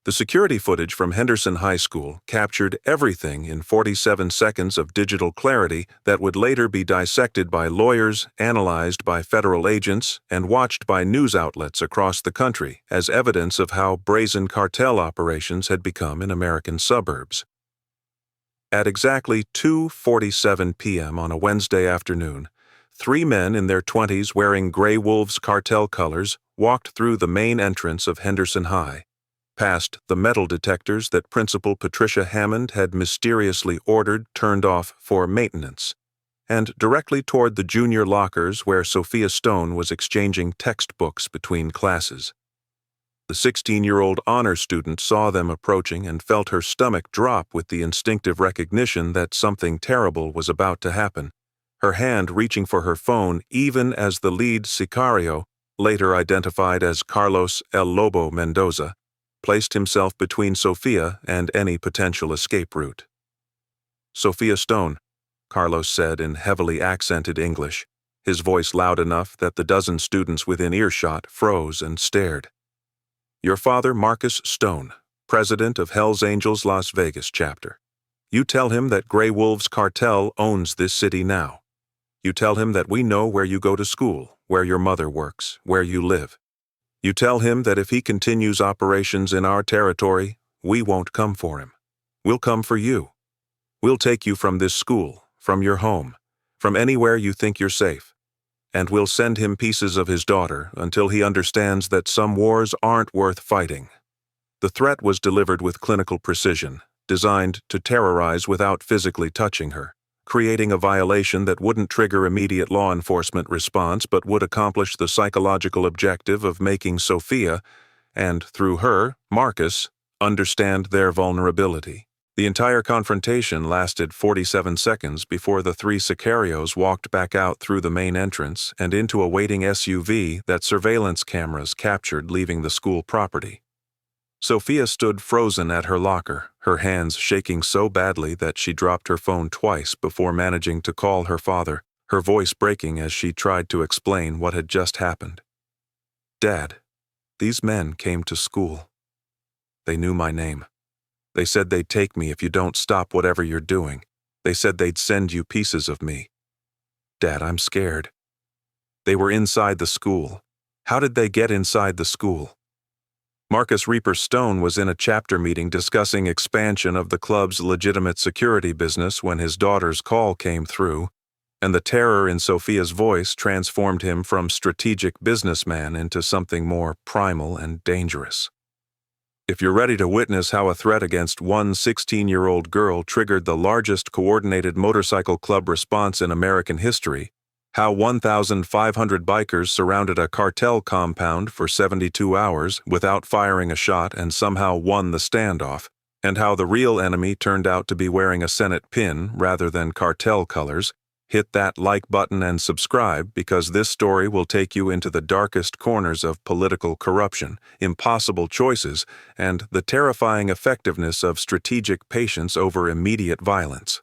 The security footage from Henderson High School captured everything in 47 seconds of digital clarity that would later be dissected by lawyers, analyzed by federal agents, and watched by news outlets across the country as evidence of how brazen cartel operations had become in American suburbs. At exactly 2:47 p.m. on a Wednesday afternoon, 3 men in their 20s wearing Grey Wolves cartel colors walked through the main entrance of Henderson High, past the metal detectors that Principal Patricia Hammond had mysteriously ordered turned off for maintenance, and directly toward the junior lockers where Sophia Stone was exchanging textbooks between classes. The 16-year-old honor student saw them approaching and felt her stomach drop with the instinctive recognition that something terrible was about to happen, her hand reaching for her phone even as the lead sicario, later identified as Carlos El Lobo Mendoza, placed himself between Sophia and any potential escape route. "Sophia Stone," Carlos said in heavily accented English, his voice loud enough that the dozen students within earshot froze and stared. "Your father, Marcus Stone, president of Hell's Angels Las Vegas chapter. You tell him that Grey Wolves Cartel owns this city now. You tell him that we know where you go to school, where your mother works, where you live. You tell him that if he continues operations in our territory, we won't come for him. We'll come for you. We'll take you from this school, from your home, from anywhere you think you're safe. And we'll send him pieces of his daughter until he understands that some wars aren't worth fighting." The threat was delivered with clinical precision, designed to terrorize without physically touching her, creating a violation that wouldn't trigger immediate law enforcement response but would accomplish the psychological objective of making Sophia, and through her, Marcus, understand their vulnerability. The entire confrontation lasted 47 seconds before the 3 sicarios walked back out through the main entrance and into a waiting SUV that surveillance cameras captured leaving the school property. Sophia stood frozen at her locker, her hands shaking so badly that she dropped her phone twice before managing to call her father, her voice breaking as she tried to explain what had just happened. "Dad, these men came to school. They knew my name. They said they'd take me if you don't stop whatever you're doing. They said they'd send you pieces of me. Dad, I'm scared. They were inside the school. How did they get inside the school?" Marcus Reaper Stone was in a chapter meeting discussing expansion of the club's legitimate security business when his daughter's call came through, and the terror in Sophia's voice transformed him from strategic businessman into something more primal and dangerous. "If you're ready to witness how a threat against one 16-year-old girl triggered the largest coordinated motorcycle club response in American history, how 1,500 bikers surrounded a cartel compound for 72 hours without firing a shot and somehow won the standoff, and how the real enemy turned out to be wearing a Senate pin rather than cartel colors, hit that like button and subscribe because this story will take you into the darkest corners of political corruption, impossible choices, and the terrifying effectiveness of strategic patience over immediate violence."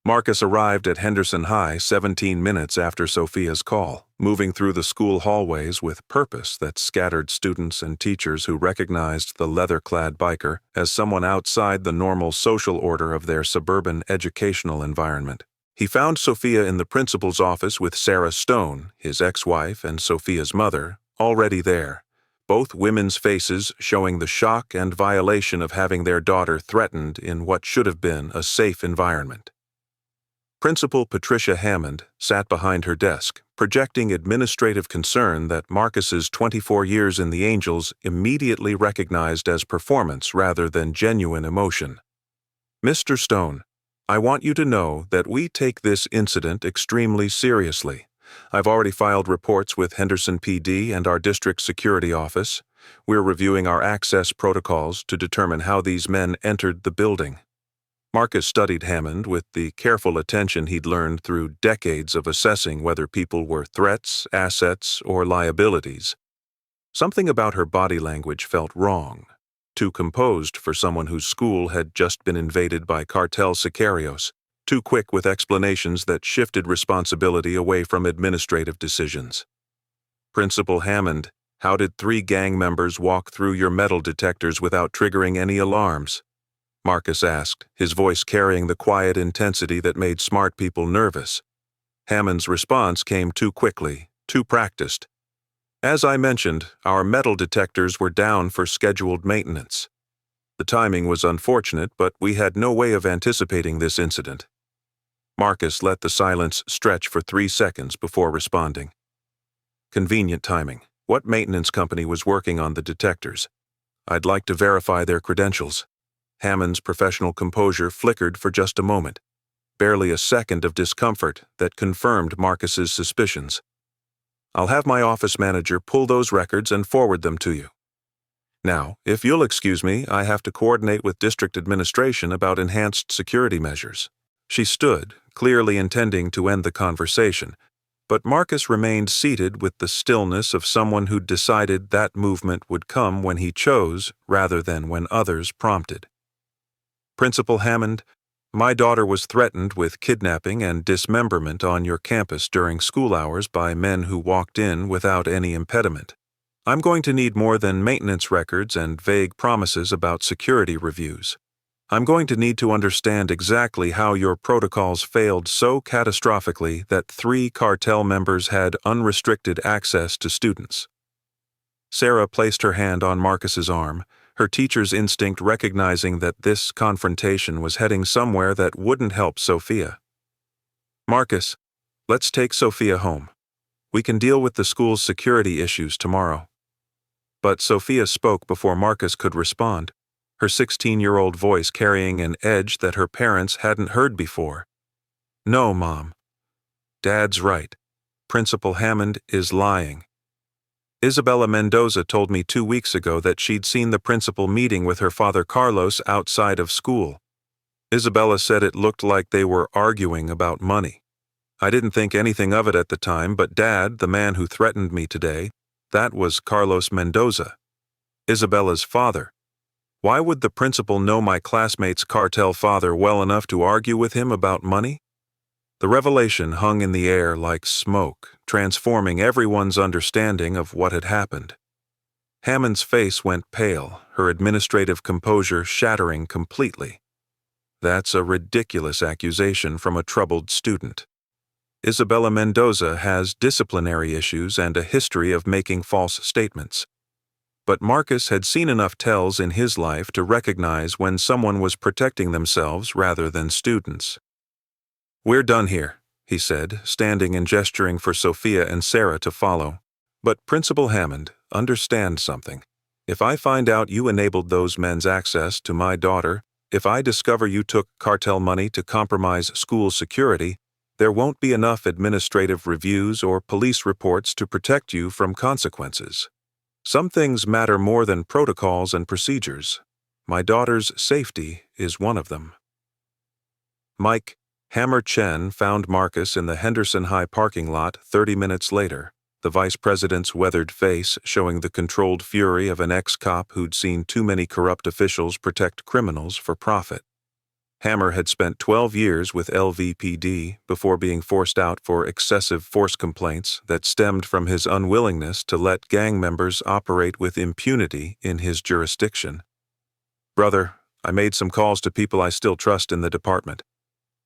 Marcus arrived at Henderson High 17 minutes after Sophia's call, moving through the school hallways with purpose that scattered students and teachers who recognized the leather-clad biker as someone outside the normal social order of their suburban educational environment. He found Sophia in the principal's office with Sarah Stone, his ex-wife and Sophia's mother, already there, both women's faces showing the shock and violation of having their daughter threatened in what should have been a safe environment. Principal Patricia Hammond sat behind her desk, projecting administrative concern that Marcus's 24 years in the Angels immediately recognized as performance rather than genuine emotion. "Mr. Stone, I want you to know that we take this incident extremely seriously. I've already filed reports with Henderson PD and our district security office. We're reviewing our access protocols to determine how these men entered the building." Marcus studied Hammond with the careful attention he'd learned through decades of assessing whether people were threats, assets, or liabilities. Something about her body language felt wrong, too composed for someone whose school had just been invaded by cartel sicarios, too quick with explanations that shifted responsibility away from administrative decisions. "Principal Hammond, How did 3 gang members walk through your metal detectors without triggering any alarms? Marcus asked, his voice carrying the quiet intensity that made smart people nervous. Hammond's response came too quickly, too practiced. As I mentioned, our metal detectors were down for scheduled maintenance. The timing was unfortunate, but we had no way of anticipating this incident. Marcus let the silence stretch for 3 seconds before responding. Convenient timing. What maintenance company was working on the detectors? I'd like to verify their credentials. Hammond's professional composure flickered for just a moment. Barely a second of discomfort that confirmed Marcus's suspicions. I'll have my office manager pull those records and forward them to you. Now, if you'll excuse me, I have to coordinate with district administration about enhanced security measures. She stood, clearly intending to end the conversation, but Marcus remained seated with the stillness of someone who'd decided that movement would come when he chose rather than when others prompted. Principal Hammond, my daughter was threatened with kidnapping and dismemberment on your campus during school hours by men who walked in without any impediment. I'm going to need more than maintenance records and vague promises about security reviews. I'm going to need to understand exactly how your protocols failed so catastrophically that 3 cartel members had unrestricted access to students. Sarah placed her hand on Marcus's arm, her teacher's instinct recognizing that this confrontation was heading somewhere that wouldn't help Sophia. Marcus, let's take Sophia home. We can deal with the school's security issues tomorrow. But Sophia spoke before Marcus could respond, her 16-year-old voice carrying an edge that her parents hadn't heard before. No, Mom. Dad's right. Principal Hammond is lying. Isabella Mendoza told me 2 weeks ago that she'd seen the principal meeting with her father Carlos outside of school. Isabella said it looked like they were arguing about money. I didn't think anything of it at the time, but Dad, the man who threatened me today, that was Carlos Mendoza, Isabella's father. Why would the principal know my classmate's cartel father well enough to argue with him about money? The revelation hung in the air like smoke, transforming everyone's understanding of what had happened. Hammond's face went pale, her administrative composure shattering completely. That's a ridiculous accusation from a troubled student. Isabella Mendoza has disciplinary issues and a history of making false statements. But Marcus had seen enough tells in his life to recognize when someone was protecting themselves rather than students. We're done here, he said, standing and gesturing for Sophia and Sarah to follow. But Principal Hammond, understand something. If I find out you enabled those men's access to my daughter, if I discover you took cartel money to compromise school security, there won't be enough administrative reviews or police reports to protect you from consequences. Some things matter more than protocols and procedures. My daughter's safety is one of them. Mike, Hammer Chen found Marcus in the Henderson High parking lot 30 minutes later, the vice president's weathered face showing the controlled fury of an ex-cop who'd seen too many corrupt officials protect criminals for profit. Hammer had spent 12 years with LVPD before being forced out for excessive force complaints that stemmed from his unwillingness to let gang members operate with impunity in his jurisdiction. Brother, I made some calls to people I still trust in the department.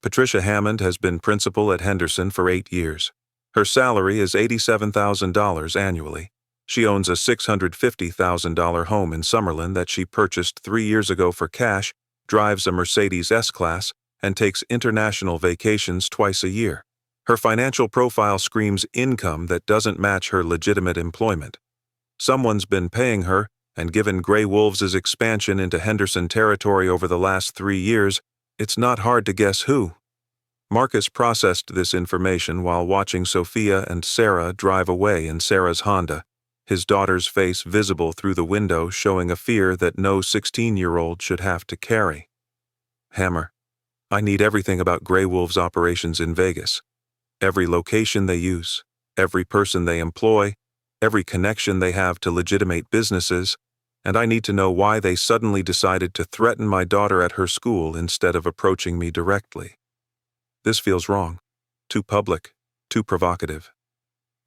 Patricia Hammond has been principal at Henderson for 8 years. Her salary is $87,000 annually. She owns a $650,000 home in Summerlin that she purchased 3 years ago for cash, drives a Mercedes S-Class, and takes international vacations twice a year. Her financial profile screams income that doesn't match her legitimate employment. Someone's been paying her, and given Grey Wolves' expansion into Henderson territory over the last 3 years, it's not hard to guess who. Marcus processed this information while watching Sophia and Sarah drive away in Sarah's Honda, his daughter's face visible through the window showing a fear that no 16-year-old should have to carry. Hammer, I need everything about Grey Wolves' operations in Vegas. Every location they use, every person they employ, every connection they have to legitimate businesses, and I need to know why they suddenly decided to threaten my daughter at her school instead of approaching me directly. This feels wrong, too public, too provocative.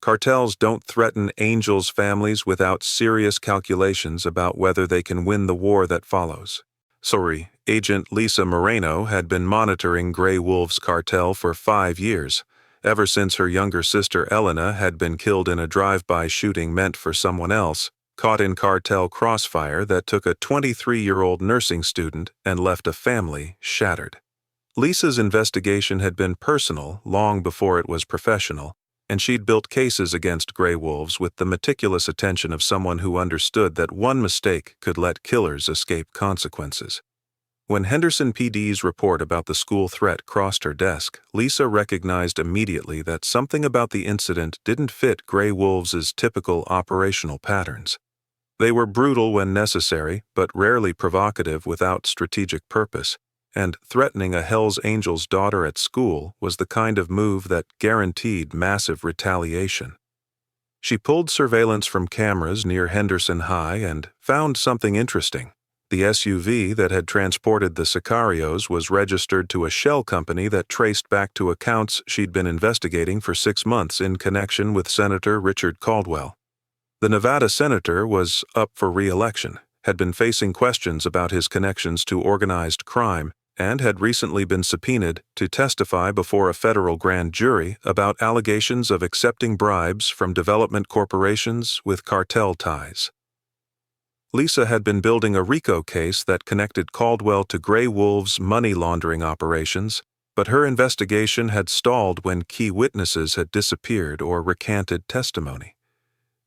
Cartels don't threaten angels' families without serious calculations about whether they can win the war that follows. Agent Lisa Moreno had been monitoring Grey Wolf's cartel for 5 years, ever since her younger sister Elena had been killed in a drive-by shooting meant for someone else, caught in cartel crossfire that took a 23-year-old nursing student and left a family shattered. Lisa's investigation had been personal long before it was professional, and she'd built cases against Grey Wolves with the meticulous attention of someone who understood that one mistake could let killers escape consequences. When Henderson PD's report about the school threat crossed her desk, Lisa recognized immediately that something about the incident didn't fit Grey Wolves' typical operational patterns. They were brutal when necessary, but rarely provocative without strategic purpose, and threatening a Hell's Angels daughter at school was the kind of move that guaranteed massive retaliation. She pulled surveillance from cameras near Henderson High and found something interesting. The SUV that had transported the sicarios was registered to a shell company that traced back to accounts she'd been investigating for 6 months in connection with Senator Richard Caldwell. The Nevada senator was up for re-election, had been facing questions about his connections to organized crime, and had recently been subpoenaed to testify before a federal grand jury about allegations of accepting bribes from development corporations with cartel ties. Lisa had been building a RICO case that connected Caldwell to Grey Wolves' money laundering operations, but her investigation had stalled when key witnesses had disappeared or recanted testimony.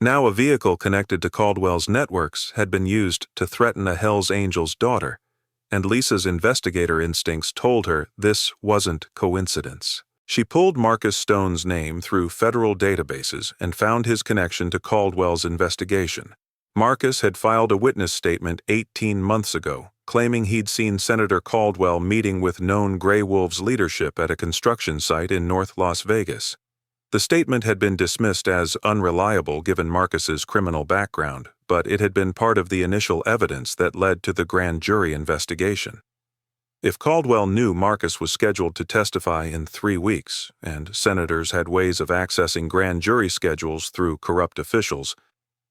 Now a vehicle connected to Caldwell's networks had been used to threaten a Hell's Angels daughter, and Lisa's investigator instincts told her this wasn't coincidence. She pulled Marcus Stone's name through federal databases and found his connection to Caldwell's investigation. Marcus had filed a witness statement 18 months ago, claiming he'd seen Senator Caldwell meeting with known Grey Wolves leadership at a construction site in North Las Vegas. The statement had been dismissed as unreliable given Marcus's criminal background, but it had been part of the initial evidence that led to the grand jury investigation. If Caldwell knew Marcus was scheduled to testify in 3 weeks, and senators had ways of accessing grand jury schedules through corrupt officials,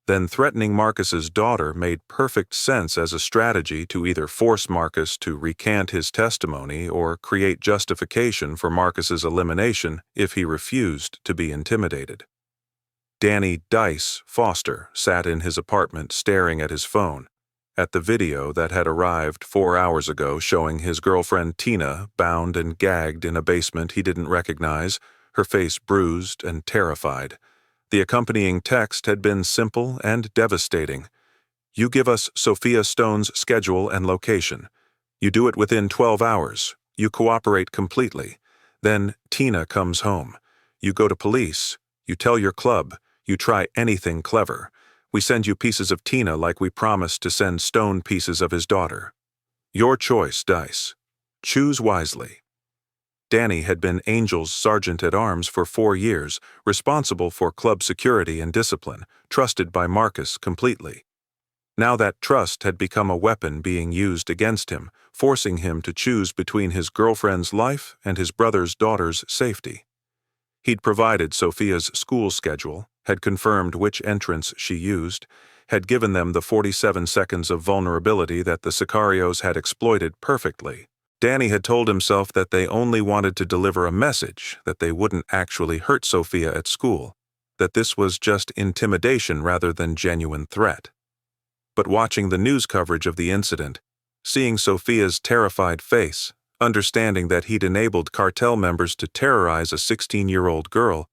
then threatening Marcus's daughter made perfect sense as a strategy to either force Marcus to recant his testimony or create justification for Marcus's elimination if he refused to be intimidated. Danny Dice Foster sat in his apartment staring at his phone, at the video that had arrived 4 hours ago showing his girlfriend Tina bound and gagged in a basement he didn't recognize, her face bruised and terrified. The accompanying text had been simple and devastating. You give us Sophia Stone's schedule and location. You do it within 12 hours. You cooperate completely. Then Tina comes home. You go to police. You tell your club. You try anything clever. We send you pieces of Tina like we promised to send Stone pieces of his daughter. Your choice, Dice. Choose wisely. Danny had been Angel's sergeant-at-arms for 4 years, responsible for club security and discipline, trusted by Marcus completely. Now that trust had become a weapon being used against him, forcing him to choose between his girlfriend's life and his brother's daughter's safety. He'd provided Sophia's school schedule, had confirmed which entrance she used, had given them the 47 seconds of vulnerability that the sicarios had exploited perfectly. Danny had told himself that they only wanted to deliver a message, that they wouldn't actually hurt Sophia at school, that this was just intimidation rather than genuine threat. But watching the news coverage of the incident, seeing Sophia's terrified face, understanding that he'd enabled cartel members to terrorize a 16-year-old girl,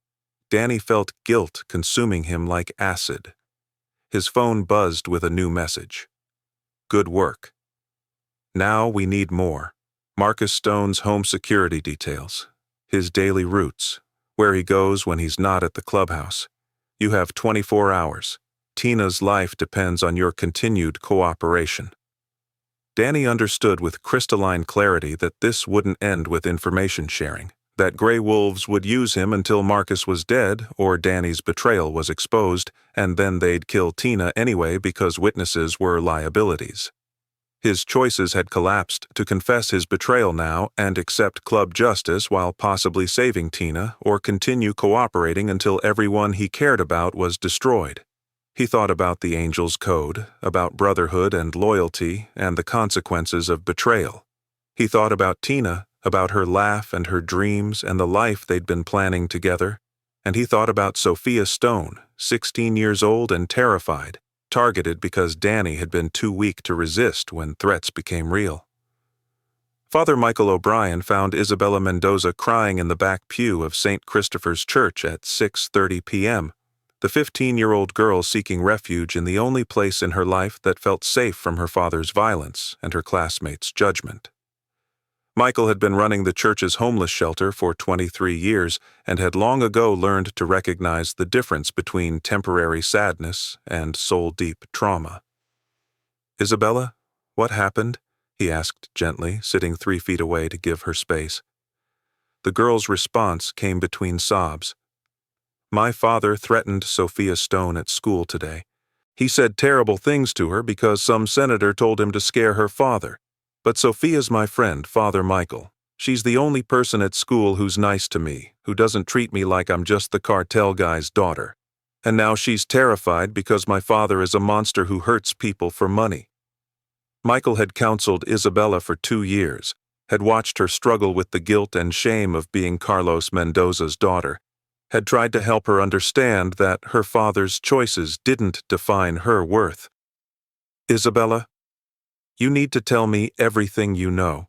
Danny felt guilt consuming him like acid. His phone buzzed with a new message. Good work. Now we need more. Marcus Stone's home security details, his daily routes, where he goes when he's not at the clubhouse. You have 24 hours. Tina's life depends on your continued cooperation. Danny understood with crystalline clarity that this wouldn't end with information sharing, that Grey Wolves would use him until Marcus was dead or Danny's betrayal was exposed, and then they'd kill Tina anyway because witnesses were liabilities. His choices had collapsed to confess his betrayal now and accept club justice while possibly saving Tina, or continue cooperating until everyone he cared about was destroyed. He thought about the Angel's Code, about brotherhood and loyalty, and the consequences of betrayal. He thought about Tina, about her laugh and her dreams and the life they'd been planning together. And he thought about Sophia Stone, 16 years old and terrified, targeted because Danny had been too weak to resist when threats became real. Father Michael O'Brien found Isabella Mendoza crying in the back pew of St. Christopher's Church at 6:30 p.m., the 15-year-old girl seeking refuge in the only place in her life that felt safe from her father's violence and her classmates' judgment. Michael had been running the church's homeless shelter for 23 years and had long ago learned to recognize the difference between temporary sadness and soul-deep trauma. "Isabella, what happened?" he asked gently, sitting 3 feet away to give her space. The girl's response came between sobs. "My father threatened Sophia Stone at school today. He said terrible things to her because some senator told him to scare her father. But Sophia's my friend, Father Michael. She's the only person at school who's nice to me, who doesn't treat me like I'm just the cartel guy's daughter. And now she's terrified because my father is a monster who hurts people for money." Michael had counseled Isabella for 2 years, had watched her struggle with the guilt and shame of being Carlos Mendoza's daughter, had tried to help her understand that her father's choices didn't define her worth. "Isabella, you need to tell me everything you know.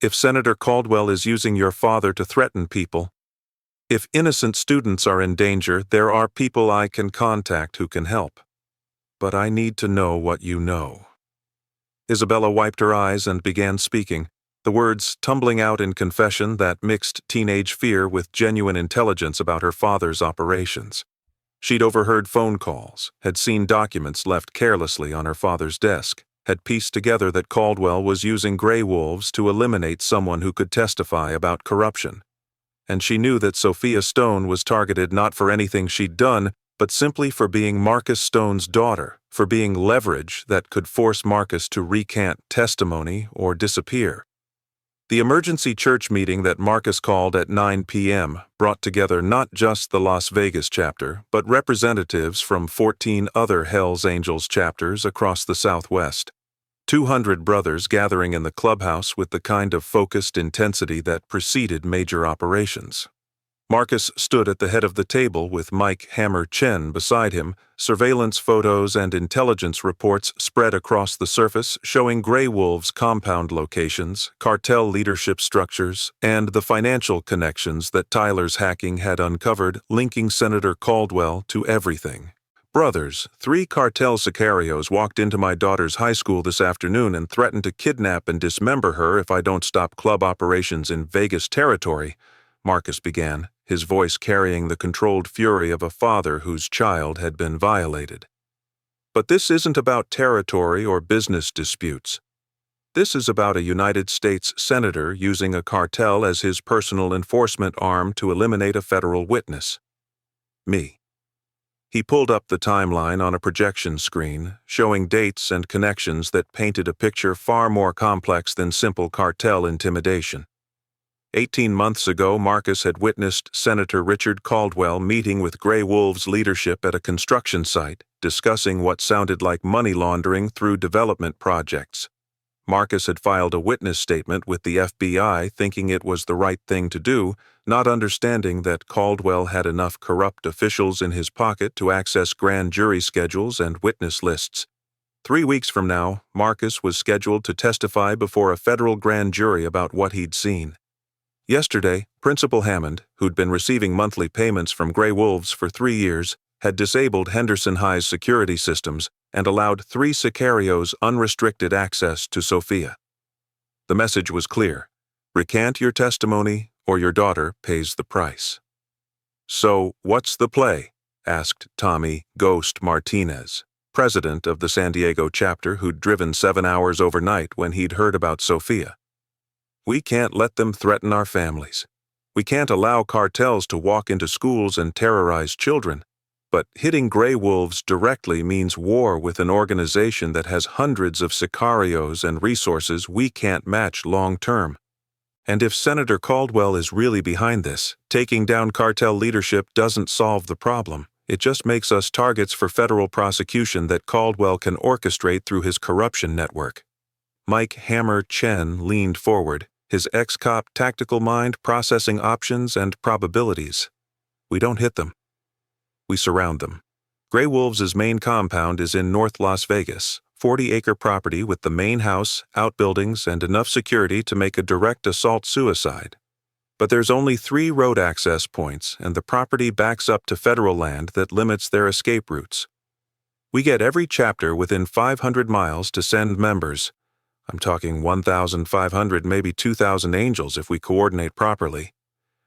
If Senator Caldwell is using your father to threaten people, if innocent students are in danger, there are people I can contact who can help. But I need to know what you know." Isabella wiped her eyes and began speaking, the words tumbling out in confession that mixed teenage fear with genuine intelligence about her father's operations. She'd overheard phone calls, had seen documents left carelessly on her father's desk, had pieced together that Caldwell was using gray wolves to eliminate someone who could testify about corruption. And she knew that Sophia Stone was targeted not for anything she'd done, but simply for being Marcus Stone's daughter, for being leverage that could force Marcus to recant testimony or disappear. The emergency church meeting that Marcus called at 9 p.m. brought together not just the Las Vegas chapter, but representatives from 14 other Hells Angels chapters across the Southwest. 200 brothers gathering in the clubhouse with the kind of focused intensity that preceded major operations. Marcus stood at the head of the table with Mike Hammer Chen beside him, surveillance photos and intelligence reports spread across the surface showing Grey Wolves' compound locations, cartel leadership structures, and the financial connections that Tyler's hacking had uncovered, linking Senator Caldwell to everything. "Brothers, 3 cartel sicarios walked into my daughter's high school this afternoon and threatened to kidnap and dismember her if I don't stop club operations in Vegas territory," Marcus began, his voice carrying the controlled fury of a father whose child had been violated. "But this isn't about territory or business disputes. This is about a United States senator using a cartel as his personal enforcement arm to eliminate a federal witness. Me." He pulled up the timeline on a projection screen, showing dates and connections that painted a picture far more complex than simple cartel intimidation. 18 months ago, Marcus had witnessed Senator Richard Caldwell meeting with Grey Wolves leadership at a construction site, discussing what sounded like money laundering through development projects. Marcus had filed a witness statement with the FBI thinking it was the right thing to do, not understanding that Caldwell had enough corrupt officials in his pocket to access grand jury schedules and witness lists. 3 weeks from now, Marcus was scheduled to testify before a federal grand jury about what he'd seen. Yesterday, Principal Hammond, who'd been receiving monthly payments from Grey Wolves for 3 years, had disabled Henderson High's security systems and allowed 3 sicarios unrestricted access to Sophia. The message was clear: recant your testimony or your daughter pays the price. "So, what's the play?" asked Tommy "Ghost" Martinez, president of the San Diego chapter who'd driven 7 hours overnight when he'd heard about Sophia. "We can't let them threaten our families. We can't allow cartels to walk into schools and terrorize children. but hitting gray wolves directly means war with an organization that has hundreds of sicarios and resources we can't match long-term. And if Senator Caldwell is really behind this, taking down cartel leadership doesn't solve the problem. It just makes us targets for federal prosecution that Caldwell can orchestrate through his corruption network. Mike Hammer Chen leaned forward, his ex-cop tactical mind processing options and probabilities. We don't hit them. We surround them. Gray Wolves' main compound is in North Las Vegas, 40-acre property with the main house, outbuildings, and enough security to make a direct assault suicide. But there's only 3 road access points, and the property backs up to federal land that limits their escape routes. We get every chapter within 500 miles to send members. I'm talking 1,500, maybe 2,000 angels if we coordinate properly.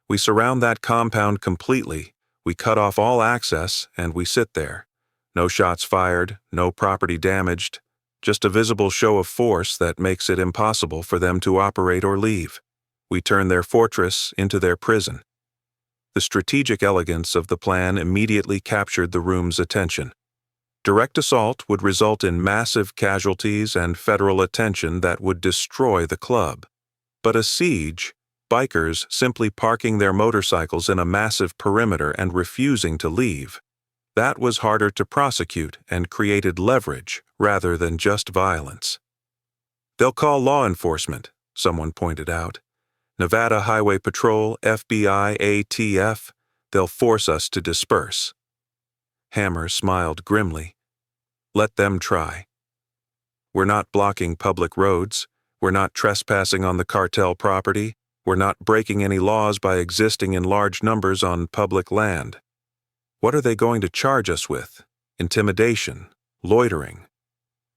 We surround that compound completely. We cut off all access, and we sit there. No shots fired, no property damaged, just a visible show of force that makes it impossible for them to operate or leave. We turn their fortress into their prison. The strategic elegance of the plan immediately captured the room's attention. Direct assault would result in massive casualties and federal attention that would destroy the club. But a siege, bikers simply parking their motorcycles in a massive perimeter and refusing to leave, that was harder to prosecute and created leverage rather than just violence. They'll call law enforcement, someone pointed out. Nevada Highway Patrol, FBI, ATF, they'll force us to disperse. Hammer smiled grimly. Let them try. We're not blocking public roads. We're not trespassing on the cartel property. We're not breaking any laws by existing in large numbers on public land. What are they going to charge us with? Intimidation, loitering.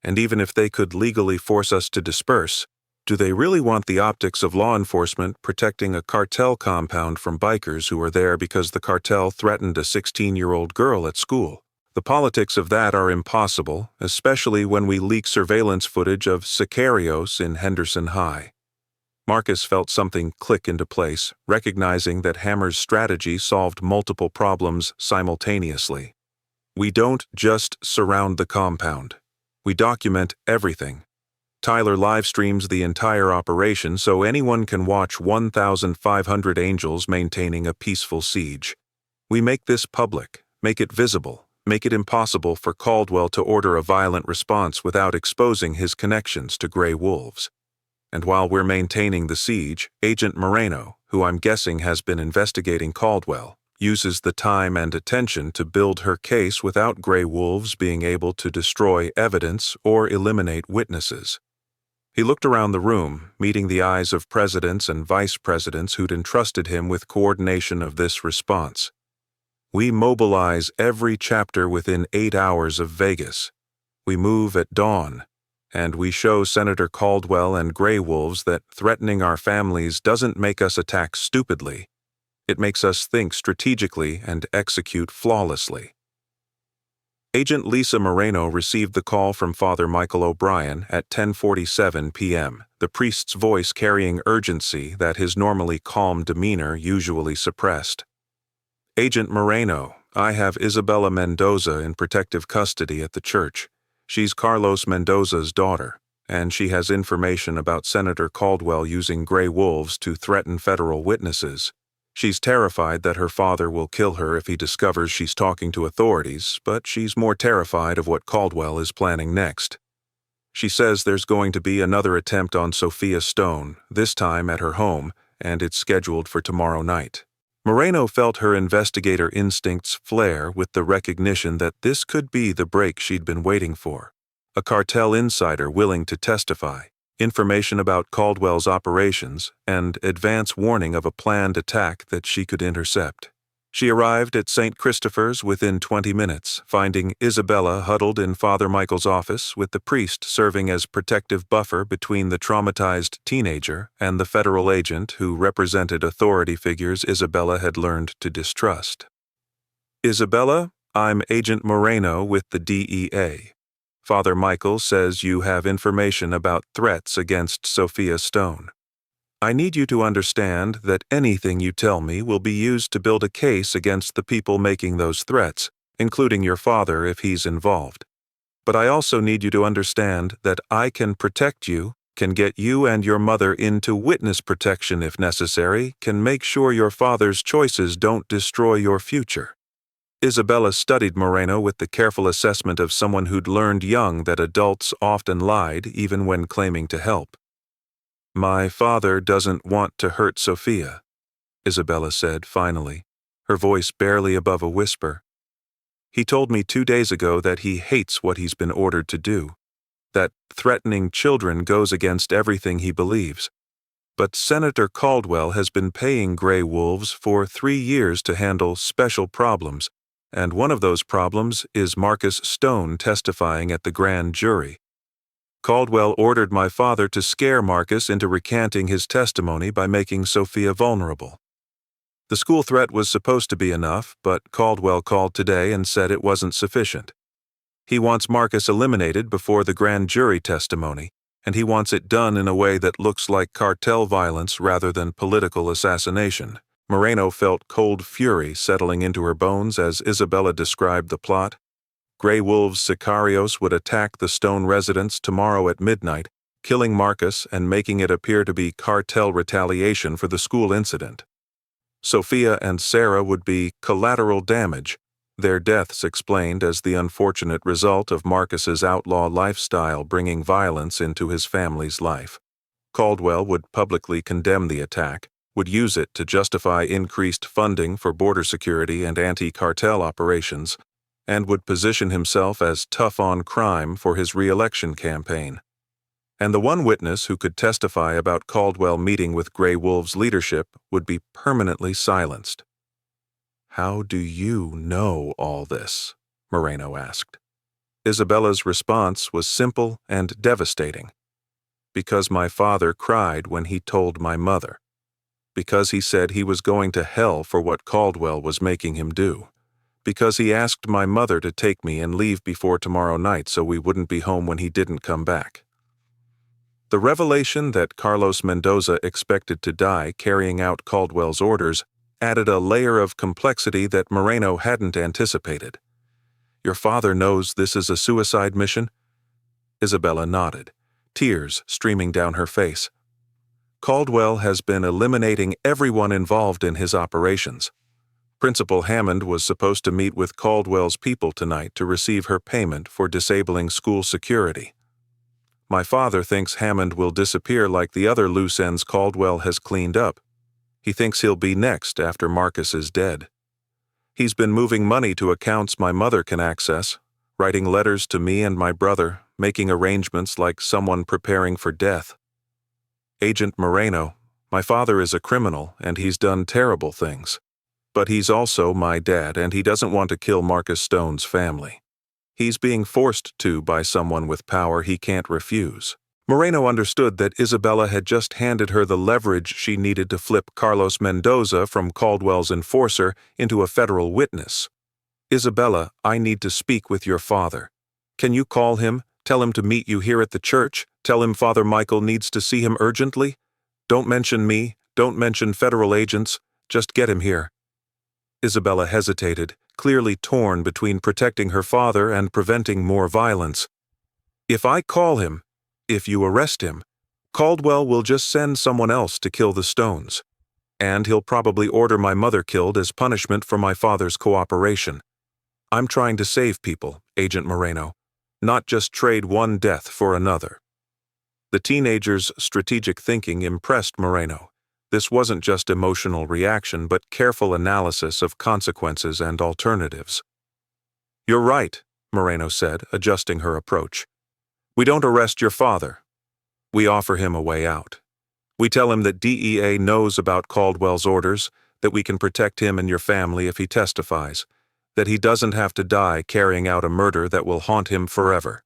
And even if they could legally force us to disperse, do they really want the optics of law enforcement protecting a cartel compound from bikers who are there because the cartel threatened a 16-year-old girl at school? The politics of that are impossible, especially when we leak surveillance footage of sicarios in Henderson High. Marcus felt something click into place, recognizing that Hammer's strategy solved multiple problems simultaneously. We don't just surround the compound. We document everything. Tyler live streams the entire operation so anyone can watch 1,500 angels maintaining a peaceful siege. We make this public, make it visible, make it impossible for Caldwell to order a violent response without exposing his connections to Gray Wolves. And while we're maintaining the siege, Agent Moreno, who I'm guessing has been investigating Caldwell, uses the time and attention to build her case without Gray Wolves being able to destroy evidence or eliminate witnesses. He looked around the room, meeting the eyes of presidents and vice presidents who'd entrusted him with coordination of this response. We mobilize every chapter within 8 hours of Vegas. We move at dawn, and we show Senator Caldwell and Gray Wolves that threatening our families doesn't make us attack stupidly. It makes us think strategically and execute flawlessly. Agent Lisa Moreno received the call from Father Michael O'Brien at 10:47 p.m., the priest's voice carrying urgency that his normally calm demeanor usually suppressed. Agent Moreno, I have Isabella Mendoza in protective custody at the church. She's Carlos Mendoza's daughter, and she has information about Senator Caldwell using Gray Wolves to threaten federal witnesses. She's terrified that her father will kill her if he discovers she's talking to authorities, but she's more terrified of what Caldwell is planning next. She says there's going to be another attempt on Sophia Stone, this time at her home, and it's scheduled for tomorrow night. Moreno felt her investigator instincts flare with the recognition that this could be the break she'd been waiting for. A cartel insider willing to testify, information about Caldwell's operations, and advance warning of a planned attack that she could intercept. She arrived at St. Christopher's within 20 minutes, finding Isabella huddled in Father Michael's office with the priest serving as protective buffer between the traumatized teenager and the federal agent who represented authority figures Isabella had learned to distrust. Isabella, I'm Agent Moreno with the DEA. Father Michael says you have information about threats against Sophia Stone. I need you to understand that anything you tell me will be used to build a case against the people making those threats, including your father if he's involved. But I also need you to understand that I can protect you, can get you and your mother into witness protection if necessary, can make sure your father's choices don't destroy your future." Isabella studied Moreno with the careful assessment of someone who'd learned young that adults often lied even when claiming to help. "My father doesn't want to hurt Sophia," Isabella said finally, her voice barely above a whisper. "He told me 2 days ago that he hates what he's been ordered to do, that threatening children goes against everything he believes. But Senator Caldwell has been paying Gray Wolves for 3 years to handle special problems, and one of those problems is Marcus Stone testifying at the grand jury. Caldwell ordered my father to scare Marcus into recanting his testimony by making Sophia vulnerable. The school threat was supposed to be enough, but Caldwell called today and said it wasn't sufficient. He wants Marcus eliminated before the grand jury testimony, and he wants it done in a way that looks like cartel violence rather than political assassination." Moreno felt cold fury settling into her bones as Isabella described the plot. Gray Wolves sicarios would attack the Stone residence tomorrow at midnight, killing Marcus and making it appear to be cartel retaliation for the school incident. Sophia and Sarah would be collateral damage, their deaths explained as the unfortunate result of Marcus's outlaw lifestyle bringing violence into his family's life. Caldwell would publicly condemn the attack, would use it to justify increased funding for border security and anti-cartel operations, and would position himself as tough on crime for his re-election campaign. And the one witness who could testify about Caldwell meeting with Gray Wolves' leadership would be permanently silenced. "How do you know all this?" Moreno asked. Isabella's response was simple and devastating. "Because my father cried when he told my mother. Because he said he was going to hell for what Caldwell was making him do. Because he asked my mother to take me and leave before tomorrow night so we wouldn't be home when he didn't come back." The revelation that Carlos Mendoza expected to die carrying out Caldwell's orders added a layer of complexity that Moreno hadn't anticipated. "Your father knows this is a suicide mission?" Isabella nodded, tears streaming down her face. "Caldwell has been eliminating everyone involved in his operations. Principal Hammond was supposed to meet with Caldwell's people tonight to receive her payment for disabling school security. My father thinks Hammond will disappear like the other loose ends Caldwell has cleaned up. He thinks he'll be next after Marcus is dead. He's been moving money to accounts my mother can access, writing letters to me and my brother, making arrangements like someone preparing for death. Agent Moreno, my father is a criminal and he's done terrible things. But he's also my dad and he doesn't want to kill Marcus Stone's family. He's being forced to by someone with power he can't refuse." Moreno understood that Isabella had just handed her the leverage she needed to flip Carlos Mendoza from Caldwell's enforcer into a federal witness. "Isabella, I need to speak with your father. Can you call him, tell him to meet you here at the church, tell him Father Michael needs to see him urgently? Don't mention me, don't mention federal agents, just get him here." Isabella hesitated, clearly torn between protecting her father and preventing more violence. "If I call him, if you arrest him, Caldwell will just send someone else to kill the Stones. And he'll probably order my mother killed as punishment for my father's cooperation. I'm trying to save people, Agent Moreno, not just trade one death for another." The teenager's strategic thinking impressed Moreno. This wasn't just emotional reaction, but careful analysis of consequences and alternatives. "You're right," Moreno said, adjusting her approach. "We don't arrest your father. We offer him a way out. We tell him that DEA knows about Caldwell's orders, that we can protect him and your family if he testifies, that he doesn't have to die carrying out a murder that will haunt him forever.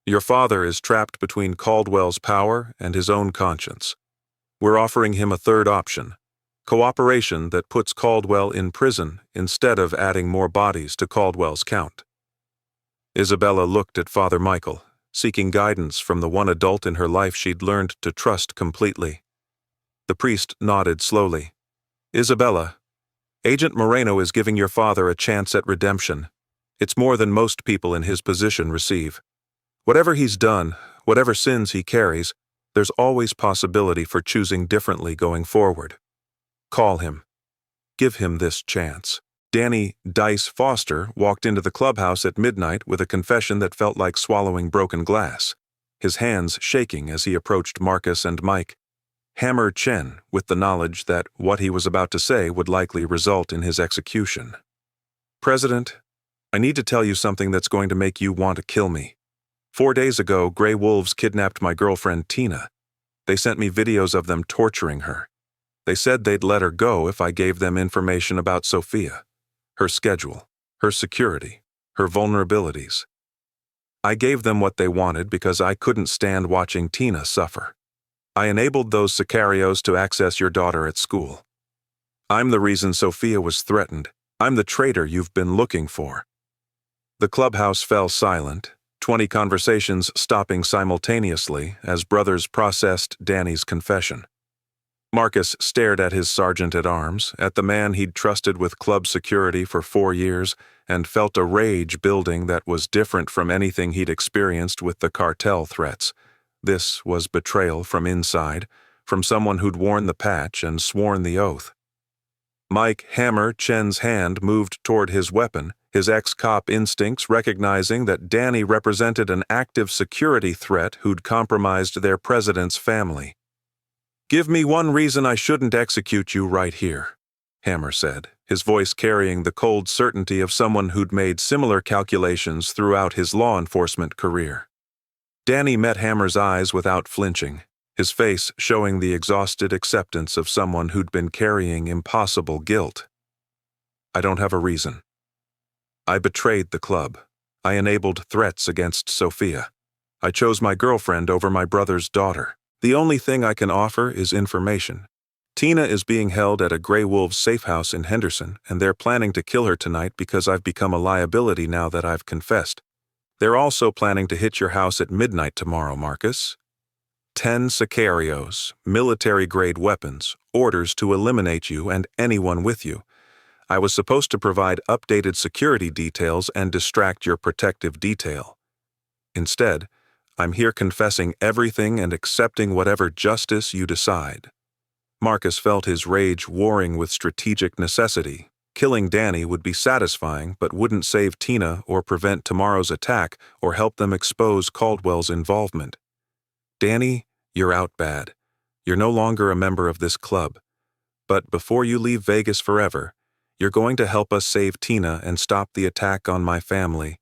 Your father is trapped between Caldwell's power and his own conscience. We're offering him a third option, cooperation that puts Caldwell in prison instead of adding more bodies to Caldwell's count." Isabella looked at Father Michael, seeking guidance from the one adult in her life she'd learned to trust completely. The priest nodded slowly. "Isabella, Agent Moreno is giving your father a chance at redemption. It's more than most people in his position receive. Whatever he's done, whatever sins he carries, there's always possibility for choosing differently going forward. Call him. Give him this chance. Danny Dice Foster walked into the clubhouse at midnight with a confession that felt like swallowing broken glass, his hands shaking as he approached Marcus and Mike. Hammer Chen, with the knowledge that what he was about to say would likely result in his execution. President, I need to tell you something that's going to make you want to kill me. 4 days ago, Grey Wolves kidnapped my girlfriend Tina. They sent me videos of them torturing her. They said they'd let her go if I gave them information about Sophia, her schedule, her security, her vulnerabilities. I gave them what they wanted because I couldn't stand watching Tina suffer. I enabled those sicarios to access your daughter at school. I'm the reason Sophia was threatened. I'm the traitor you've been looking for. The clubhouse fell silent, 20 conversations stopping simultaneously as brothers processed Danny's confession. Marcus stared at his sergeant-at-arms, at the man he'd trusted with club security for 4 years, and felt a rage building that was different from anything he'd experienced with the cartel threats. This was betrayal from inside, from someone who'd worn the patch and sworn the oath. Mike Hammer Chen's hand moved toward his weapon, his ex-cop instincts recognizing that Danny represented an active security threat who'd compromised their president's family. Give me one reason I shouldn't execute you right here, Hammer said, his voice carrying the cold certainty of someone who'd made similar calculations throughout his law enforcement career. Danny met Hammer's eyes without flinching, his face showing the exhausted acceptance of someone who'd been carrying impossible guilt. I don't have a reason. I betrayed the club. I enabled threats against Sophia. I chose my girlfriend over my brother's daughter. The only thing I can offer is information. Tina is being held at a Grey Wolves safe house in Henderson, and they're planning to kill her tonight because I've become a liability now that I've confessed. They're also planning to hit your house at midnight tomorrow, Marcus. 10 sicarios, military-grade weapons, orders to eliminate you and anyone with you. I was supposed to provide updated security details and distract your protective detail. Instead, I'm here confessing everything and accepting whatever justice you decide. Marcus felt his rage warring with strategic necessity. Killing Danny would be satisfying but wouldn't save Tina or prevent tomorrow's attack or help them expose Caldwell's involvement. Danny, you're out bad. You're no longer a member of this club. But before you leave Vegas forever, you're going to help us save Tina and stop the attack on my family.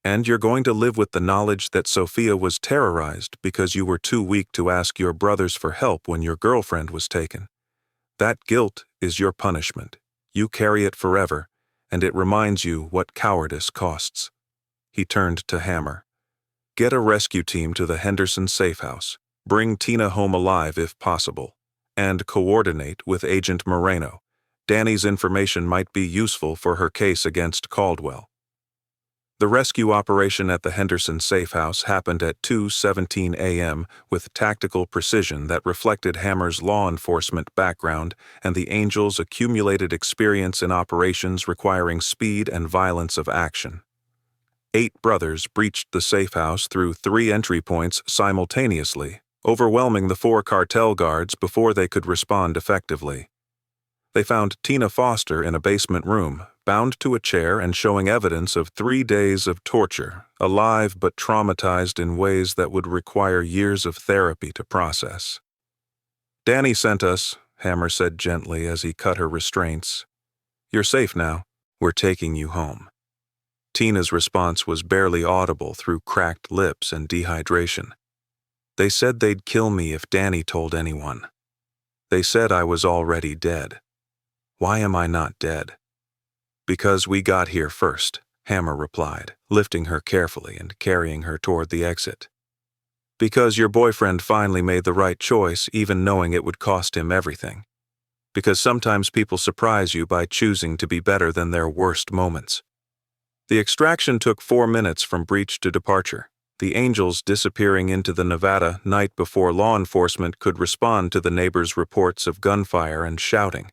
And you're going to live with the knowledge that Sophia was terrorized because you were too weak to ask your brothers for help when your girlfriend was taken. That guilt is your punishment. You carry it forever, and it reminds you what cowardice costs. He turned to Hammer. Get a rescue team to the Henderson safe house. Bring Tina home alive if possible. And coordinate with Agent Moreno. Danny's information might be useful for her case against Caldwell. The rescue operation at the Henderson safe house happened at 2:17 a.m. with tactical precision that reflected Hammer's law enforcement background and the Angels' accumulated experience in operations requiring speed and violence of action. 8 brothers breached the safe house through 3 entry points simultaneously, overwhelming the 4 cartel guards before they could respond effectively. They found Tina Foster in a basement room, bound to a chair and showing evidence of 3 days of torture, alive but traumatized in ways that would require years of therapy to process. Danny sent us, Hammer said gently as he cut her restraints. You're safe now. We're taking you home. Tina's response was barely audible through cracked lips and dehydration. They said they'd kill me if Danny told anyone. They said I was already dead. Why am I not dead? Because we got here first, Hammer replied, lifting her carefully and carrying her toward the exit. Because your boyfriend finally made the right choice, even knowing it would cost him everything. Because sometimes people surprise you by choosing to be better than their worst moments. The extraction took 4 minutes from breach to departure, the Angels disappearing into the Nevada night before law enforcement could respond to the neighbors' reports of gunfire and shouting.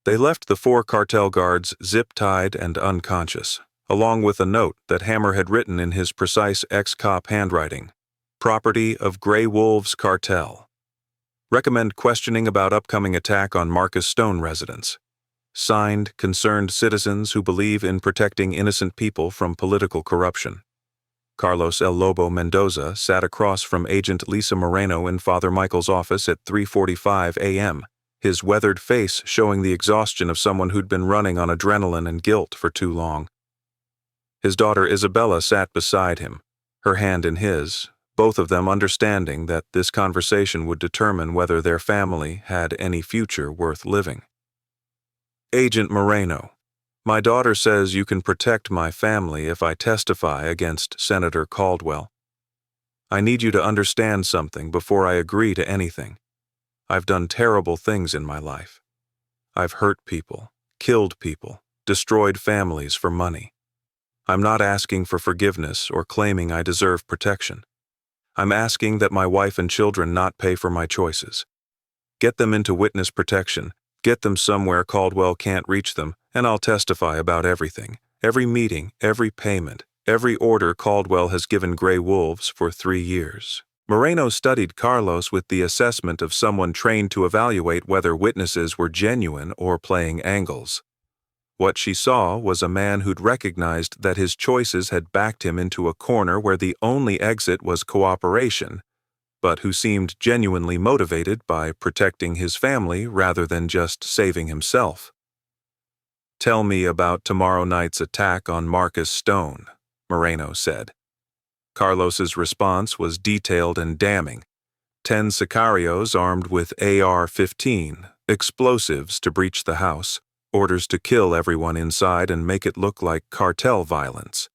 They left the 4 cartel guards zip-tied and unconscious, along with a note that Hammer had written in his precise ex-cop handwriting. Property of Grey Wolves Cartel. Recommend questioning about upcoming attack on Marcus Stone residence. Signed, concerned citizens who believe in protecting innocent people from political corruption. Carlos El Lobo Mendoza sat across from Agent Lisa Moreno in Father Michael's office at 3:45 a.m., his weathered face showing the exhaustion of someone who'd been running on adrenaline and guilt for too long. His daughter Isabella sat beside him, her hand in his, both of them understanding that this conversation would determine whether their family had any future worth living. Agent Moreno, my daughter says you can protect my family if I testify against Senator Caldwell. I need you to understand something before I agree to anything. I've done terrible things in my life. I've hurt people, killed people, destroyed families for money. I'm not asking for forgiveness or claiming I deserve protection. I'm asking that my wife and children not pay for my choices. Get them into witness protection, get them somewhere Caldwell can't reach them, and I'll testify about everything, every meeting, every payment, every order Caldwell has given Grey Wolves for 3 years. Moreno studied Carlos with the assessment of someone trained to evaluate whether witnesses were genuine or playing angles. What she saw was a man who'd recognized that his choices had backed him into a corner where the only exit was cooperation, but who seemed genuinely motivated by protecting his family rather than just saving himself. Tell me about tomorrow night's attack on Marcus Stone, Moreno said. Carlos's response was detailed and damning. 10 sicarios armed with AR-15, explosives to breach the house, orders to kill everyone inside and make it look like cartel violence.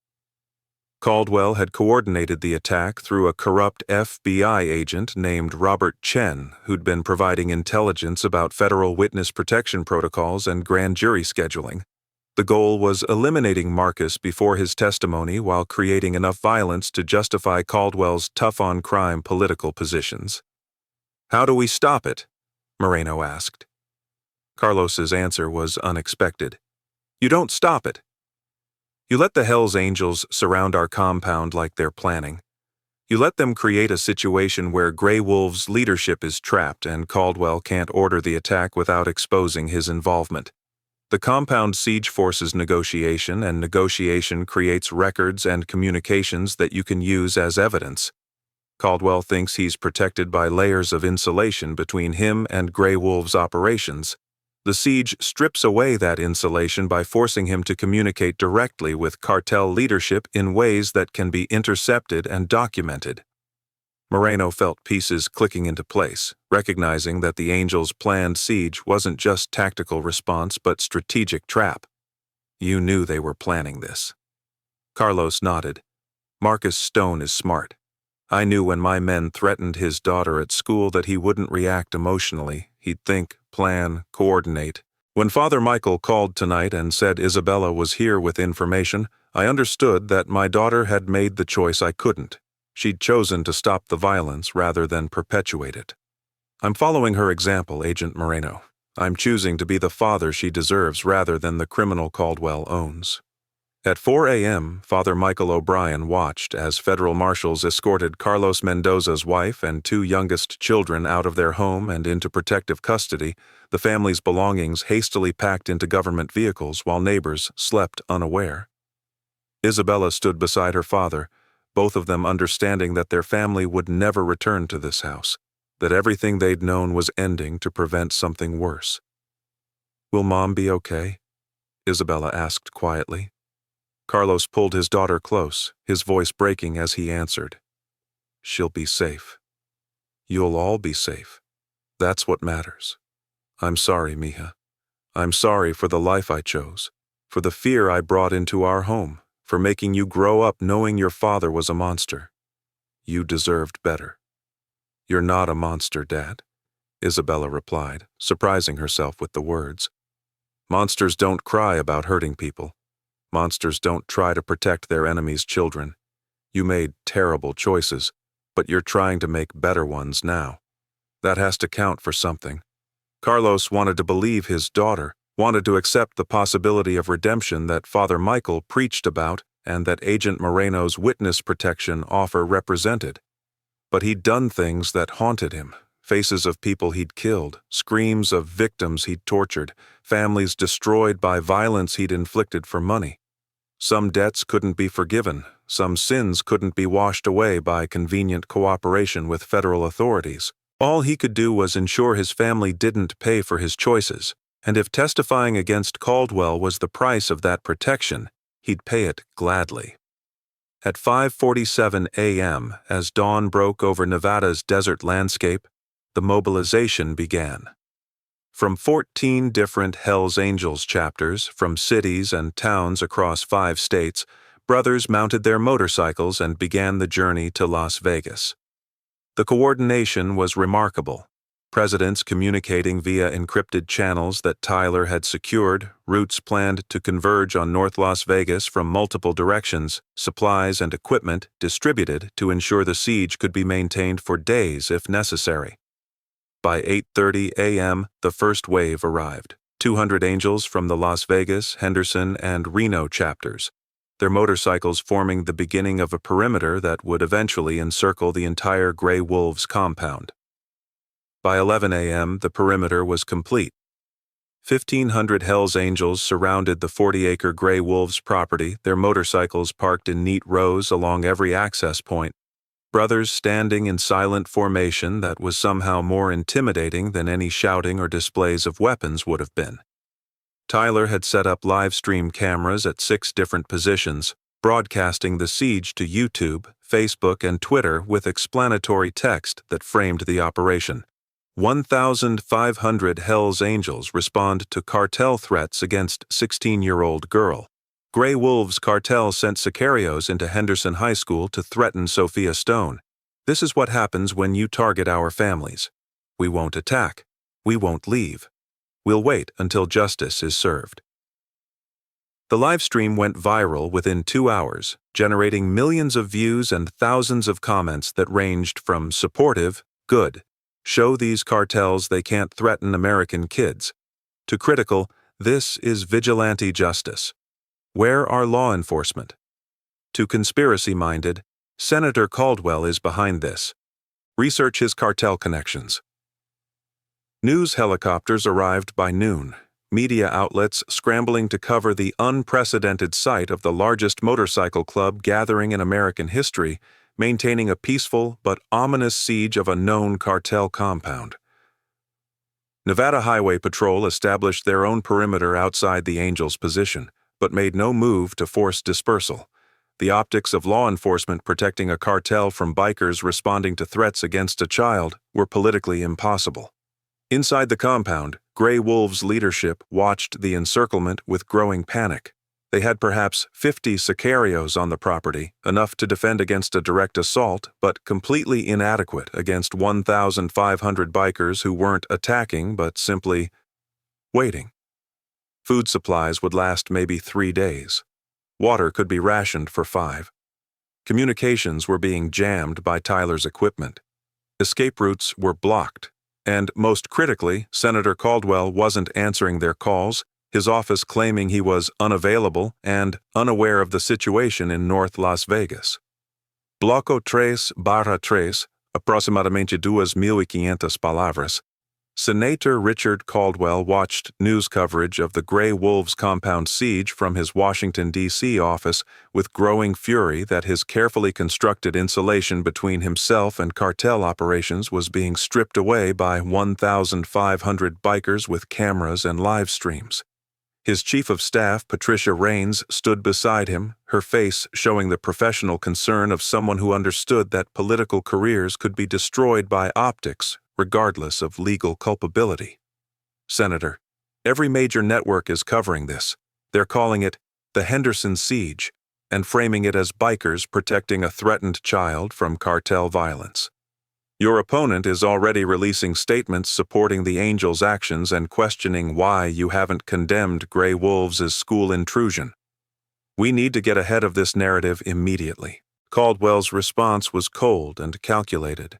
Caldwell had coordinated the attack through a corrupt FBI agent named Robert Chen, who'd been providing intelligence about federal witness protection protocols and grand jury scheduling. The goal was eliminating Marcus before his testimony while creating enough violence to justify Caldwell's tough-on-crime political positions. How do we stop it? Moreno asked. Carlos's answer was unexpected. You don't stop it. You let the Hells Angels surround our compound like they're planning. You let them create a situation where Grey Wolves' leadership is trapped and Caldwell can't order the attack without exposing his involvement. The compound siege forces negotiation, and negotiation creates records and communications that you can use as evidence. Caldwell thinks he's protected by layers of insulation between him and Grey Wolves' operations. The siege strips away that insulation by forcing him to communicate directly with cartel leadership in ways that can be intercepted and documented. Moreno felt pieces clicking into place, recognizing that the Angels' planned siege wasn't just tactical response but strategic trap. You knew they were planning this. Carlos nodded. Marcus Stone is smart. I knew when my men threatened his daughter at school that he wouldn't react emotionally. He'd think, plan, coordinate. When Father Michael called tonight and said Isabella was here with information, I understood that my daughter had made the choice I couldn't. She'd chosen to stop the violence rather than perpetuate it. I'm following her example, Agent Moreno. I'm choosing to be the father she deserves rather than the criminal Caldwell owns. At 4 a.m., Father Michael O'Brien watched as federal marshals escorted Carlos Mendoza's wife and 2 youngest children out of their home and into protective custody, the family's belongings hastily packed into government vehicles while neighbors slept unaware. Isabella stood beside her father, both of them understanding that their family would never return to this house, that everything they'd known was ending to prevent something worse. Will Mom be okay? Isabella asked quietly. Carlos pulled his daughter close, his voice breaking as he answered. She'll be safe. You'll all be safe. That's what matters. I'm sorry, mija. I'm sorry for the life I chose, for the fear I brought into our home, for making you grow up knowing your father was a monster. You deserved better. You're not a monster, Dad, Isabella replied, surprising herself with the words. Monsters don't cry about hurting people. Monsters don't try to protect their enemies' children. You made terrible choices, but you're trying to make better ones now. That has to count for something. Carlos wanted to believe his daughter, wanted to accept the possibility of redemption that Father Michael preached about and that Agent Moreno's witness protection offer represented. But he'd done things that haunted him. Faces of people he'd killed, screams of victims he'd tortured, families destroyed by violence he'd inflicted for money. Some debts couldn't be forgiven, some sins couldn't be washed away by convenient cooperation with federal authorities. All he could do was ensure his family didn't pay for his choices, and if testifying against Caldwell was the price of that protection, he'd pay it gladly. At 5:47 a.m., as dawn broke over Nevada's desert landscape, the mobilization began. From 14 different Hells Angels chapters from cities and towns across 5 states, brothers mounted their motorcycles and began the journey to Las Vegas. The coordination was remarkable. Presidents communicating via encrypted channels that Tyler had secured, routes planned to converge on North Las Vegas from multiple directions, supplies and equipment distributed to ensure the siege could be maintained for days if necessary. By 8:30 a.m., the first wave arrived. 200 angels from the Las Vegas, Henderson, and Reno chapters, their motorcycles forming the beginning of a perimeter that would eventually encircle the entire Grey Wolves compound. By 11 a.m., the perimeter was complete. 1,500 Hells Angels surrounded the 40-acre Grey Wolves property, their motorcycles parked in neat rows along every access point, brothers standing in silent formation that was somehow more intimidating than any shouting or displays of weapons would have been. Tyler had set up live stream cameras at 6 different positions, broadcasting the siege to YouTube, Facebook, and Twitter with explanatory text that framed the operation. 1,500 Hells Angels respond to cartel threats against 16-year-old girl. Grey Wolves cartel sent sicarios into Henderson High School to threaten Sophia Stone. This is what happens when you target our families. We won't attack. We won't leave. We'll wait until justice is served. The live stream went viral within 2 hours, generating millions of views and thousands of comments that ranged from supportive, good, show these cartels they can't threaten American kids, to critical, this is vigilante justice. Where are law enforcement? To conspiracy-minded, Senator Caldwell is behind this. Research his cartel connections. News helicopters arrived by noon, media outlets scrambling to cover the unprecedented sight of the largest motorcycle club gathering in American history, maintaining a peaceful but ominous siege of a known cartel compound. Nevada Highway Patrol established their own perimeter outside the Angels' position, but made no move to force dispersal. The optics of law enforcement protecting a cartel from bikers responding to threats against a child were politically impossible. Inside the compound, Grey Wolves leadership watched the encirclement with growing panic. They had perhaps 50 sicarios on the property, enough to defend against a direct assault, but completely inadequate against 1,500 bikers who weren't attacking but simply waiting. Food supplies would last maybe 3 days. Water could be rationed for 5. Communications were being jammed by Tyler's equipment. Escape routes were blocked. And most critically, Senator Caldwell wasn't answering their calls, his office claiming he was unavailable and unaware of the situation in North Las Vegas. Bloco 3/3, aproximadamente 2,500 palavras, Senator Richard Caldwell watched news coverage of the Grey Wolves compound siege from his Washington, D.C. office with growing fury that his carefully constructed insulation between himself and cartel operations was being stripped away by 1,500 bikers with cameras and live streams. His chief of staff, Patricia Raines, stood beside him, her face showing the professional concern of someone who understood that political careers could be destroyed by optics, regardless of legal culpability. Senator, every major network is covering this. They're calling it the Henderson Siege and framing it as bikers protecting a threatened child from cartel violence. Your opponent is already releasing statements supporting the Angels' actions and questioning why you haven't condemned Grey Wolves' school intrusion. We need to get ahead of this narrative immediately. Caldwell's response was cold and calculated.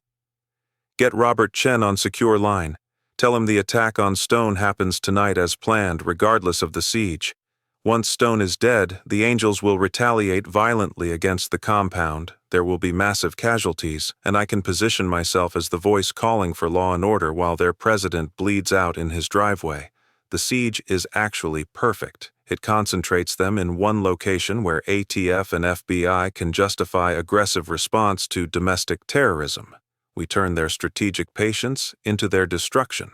Get Robert Chen on secure line. Tell him the attack on Stone happens tonight as planned, regardless of the siege. Once Stone is dead, the Angels will retaliate violently against the compound. There will be massive casualties, and I can position myself as the voice calling for law and order while their president bleeds out in his driveway. The siege is actually perfect. It concentrates them in one location where ATF and FBI can justify aggressive response to domestic terrorism. We turn their strategic patience into their destruction.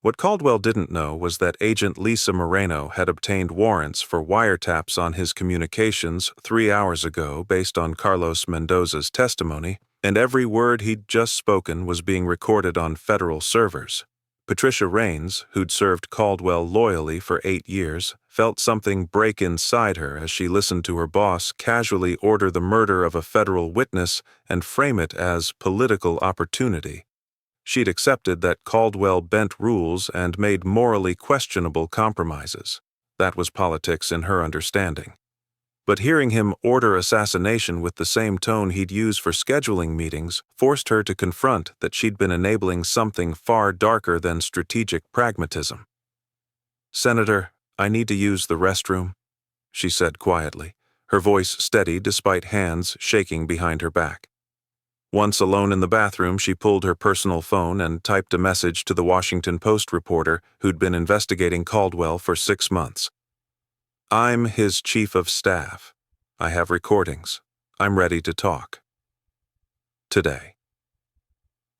What Caldwell didn't know was that Agent Lisa Moreno had obtained warrants for wiretaps on his communications 3 hours ago based on Carlos Mendoza's testimony, and every word he'd just spoken was being recorded on federal servers. Patricia Raines, who'd served Caldwell loyally for 8 years, felt something break inside her as she listened to her boss casually order the murder of a federal witness and frame it as political opportunity. She'd accepted that Caldwell bent rules and made morally questionable compromises. That was politics in her understanding. But hearing him order assassination with the same tone he'd use for scheduling meetings forced her to confront that she'd been enabling something far darker than strategic pragmatism. "Senator, I need to use the restroom," she said quietly, her voice steady despite hands shaking behind her back. Once alone in the bathroom, she pulled her personal phone and typed a message to the Washington Post reporter who'd been investigating Caldwell for 6 months. "I'm his chief of staff. I have recordings. I'm ready to talk. Today."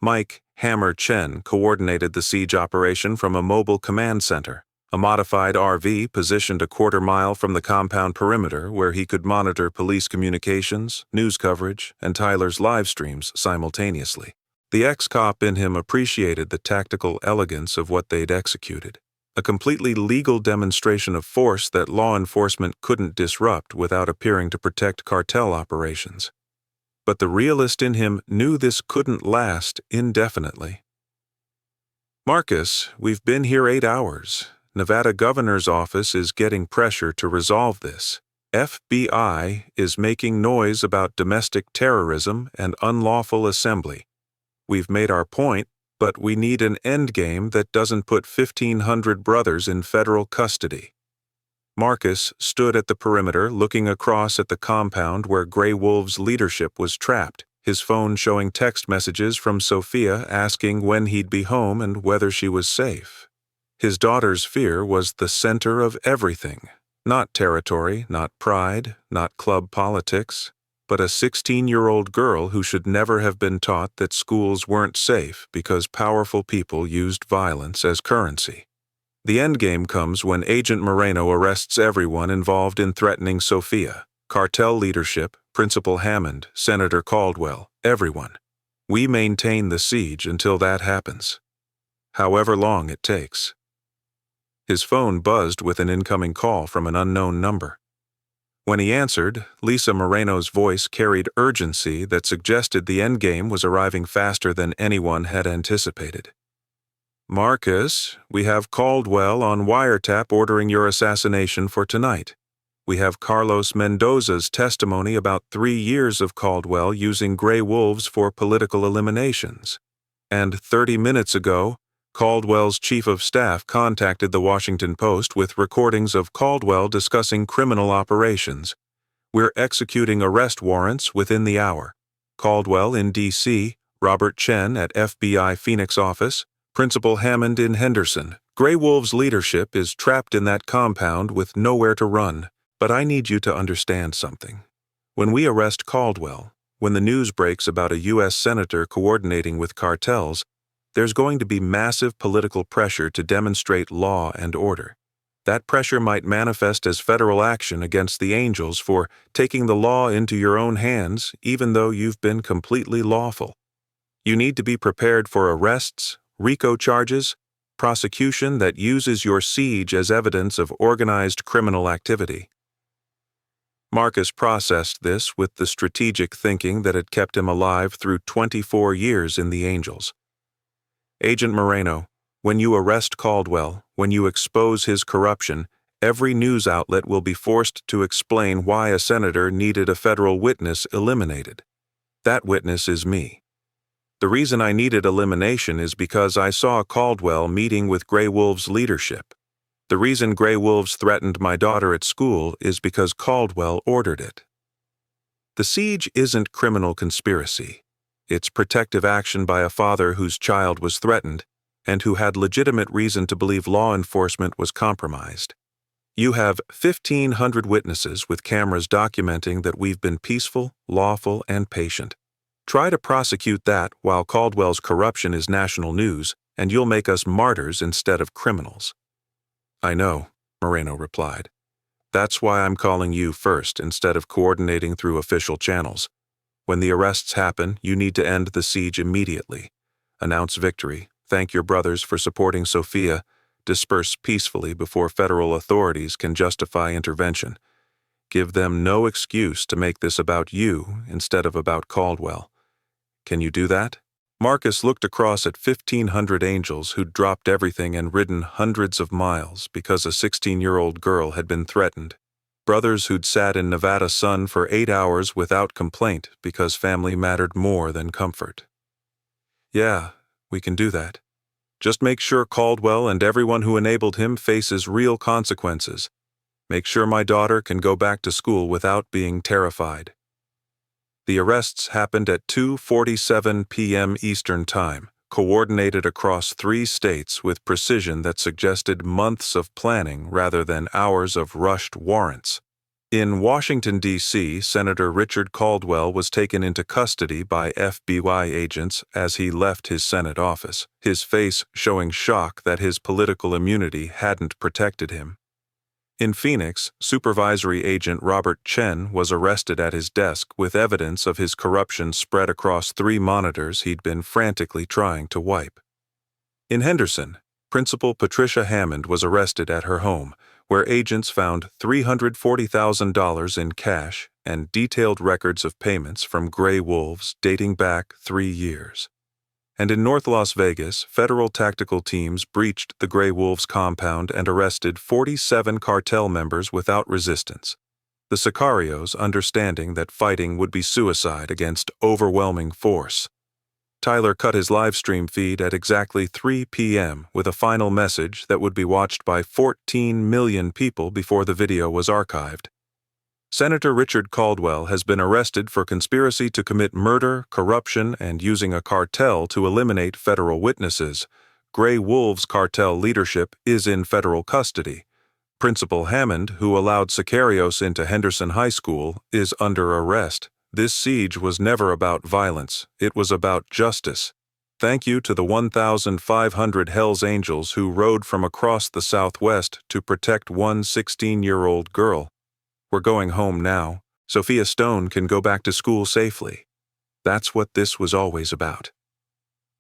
Mike Hammer Chen coordinated the siege operation from a mobile command center, a modified RV positioned a quarter-mile from the compound perimeter where he could monitor police communications, news coverage, and Tyler's live streams simultaneously. The ex-cop in him appreciated the tactical elegance of what they'd executed, a completely legal demonstration of force that law enforcement couldn't disrupt without appearing to protect cartel operations. But the realist in him knew this couldn't last indefinitely. "Marcus, we've been here 8 hours. Nevada governor's office is getting pressure to resolve this. FBI is making noise about domestic terrorism and unlawful assembly. We've made our point, but we need an endgame that doesn't put 1,500 brothers in federal custody." Marcus stood at the perimeter looking across at the compound where Grey Wolf's leadership was trapped, his phone showing text messages from Sophia asking when he'd be home and whether she was safe. His daughter's fear was the center of everything, not territory, not pride, not club politics, but a 16-year-old girl who should never have been taught that schools weren't safe because powerful people used violence as currency. The endgame comes when Agent Moreno arrests everyone involved in threatening Sophia, cartel leadership, Principal Hammond, Senator Caldwell, everyone. We maintain the siege until that happens, however long it takes. His phone buzzed with an incoming call from an unknown number. When he answered, Lisa Moreno's voice carried urgency that suggested the endgame was arriving faster than anyone had anticipated. "Marcus, we have Caldwell on wiretap ordering your assassination for tonight. We have Carlos Mendoza's testimony about 3 years of Caldwell using Grey Wolves for political eliminations. And 30 minutes ago, Caldwell's chief of staff contacted the Washington Post with recordings of Caldwell discussing criminal operations. We're executing arrest warrants within the hour. Caldwell in D.C., Robert Chen at FBI Phoenix office, Principal Hammond in Henderson. Grey Wolf's leadership is trapped in that compound with nowhere to run. But I need you to understand something. When we arrest Caldwell, when the news breaks about a U.S. senator coordinating with cartels, there's going to be massive political pressure to demonstrate law and order. That pressure might manifest as federal action against the Angels for taking the law into your own hands even though you've been completely lawful. You need to be prepared for arrests, RICO charges, prosecution that uses your siege as evidence of organized criminal activity. Marcus processed this with the strategic thinking that had kept him alive through 24 years in the Angels. Agent Moreno, when you arrest Caldwell, when you expose his corruption, every news outlet will be forced to explain why a senator needed a federal witness eliminated. That witness is me. The reason I needed elimination is because I saw Caldwell meeting with Grey Wolves leadership. The reason Grey Wolves threatened my daughter at school is because Caldwell ordered it. The siege isn't criminal conspiracy. It's protective action by a father whose child was threatened and who had legitimate reason to believe law enforcement was compromised. You have 1,500 witnesses with cameras documenting that we've been peaceful, lawful, and patient. Try to prosecute that while Caldwell's corruption is national news, and you'll make us martyrs instead of criminals. I know, Moreno replied. That's why I'm calling you first instead of coordinating through official channels. When the arrests happen, you need to end the siege immediately. Announce victory, thank your brothers for supporting Sofia, disperse peacefully before federal authorities can justify intervention. Give them no excuse to make this about you instead of about Caldwell. Can you do that? Marcus looked across at 1,500 angels who'd dropped everything and ridden hundreds of miles because a 16-year-old girl had been threatened. Brothers who'd sat in Nevada sun for 8 hours without complaint because family mattered more than comfort. Yeah, we can do that. Just make sure Caldwell and everyone who enabled him faces real consequences. Make sure my daughter can go back to school without being terrified. The arrests happened at 2:47 p.m. Eastern Time, coordinated across 3 states with precision that suggested months of planning rather than hours of rushed warrants. In Washington, D.C., Senator Richard Caldwell was taken into custody by FBI agents as he left his Senate office, his face showing shock that his political immunity hadn't protected him. In Phoenix, Supervisory Agent Robert Chen was arrested at his desk with evidence of his corruption spread across 3 monitors he'd been frantically trying to wipe. In Henderson, Principal Patricia Hammond was arrested at her home, where agents found $340,000 in cash and detailed records of payments from Grey Wolves dating back 3 years. And in North Las Vegas, federal tactical teams breached the Grey Wolves compound and arrested 47 cartel members without resistance. The sicarios understanding that fighting would be suicide against overwhelming force. Tyler cut his live stream feed at exactly 3 p.m. with a final message that would be watched by 14 million people before the video was archived. Senator Richard Caldwell has been arrested for conspiracy to commit murder, corruption, and using a cartel to eliminate federal witnesses. Grey Wolves cartel leadership is in federal custody. Principal Hammond, who allowed sicarios into Henderson High School, is under arrest. This siege was never about violence. It was about justice. Thank you to the 1,500 Hells Angels who rode from across the Southwest to protect one 16-year-old girl. We're going home now. Sophia Stone can go back to school safely. That's what this was always about.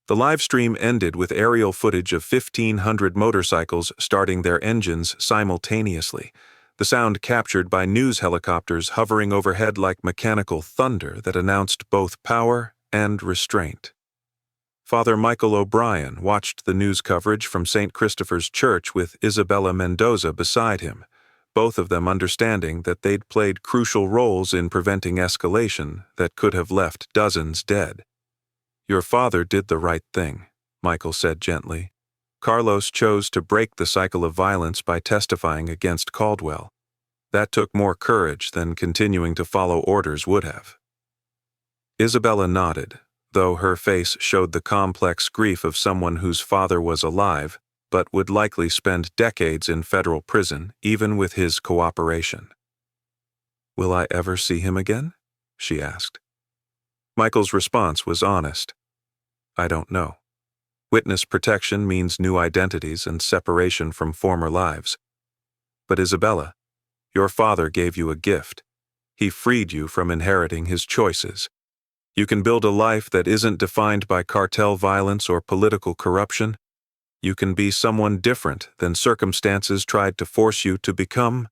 The live stream ended with aerial footage of 1,500 motorcycles starting their engines simultaneously, the sound captured by news helicopters hovering overhead like mechanical thunder that announced both power and restraint. Father Michael O'Brien watched the news coverage from St. Christopher's Church with Isabella Mendoza beside him, both of them understanding that they'd played crucial roles in preventing escalation that could have left dozens dead. Your father did the right thing, Michael said gently. Carlos chose to break the cycle of violence by testifying against Caldwell. That took more courage than continuing to follow orders would have. Isabella nodded, though her face showed the complex grief of someone whose father was alive, but would likely spend decades in federal prison, even with his cooperation. Will I ever see him again? She asked. Michael's response was honest. I don't know. Witness protection means new identities and separation from former lives. But Isabella, your father gave you a gift. He freed you from inheriting his choices. You can build a life that isn't defined by cartel violence or political corruption. You can be someone different than circumstances tried to force you to become.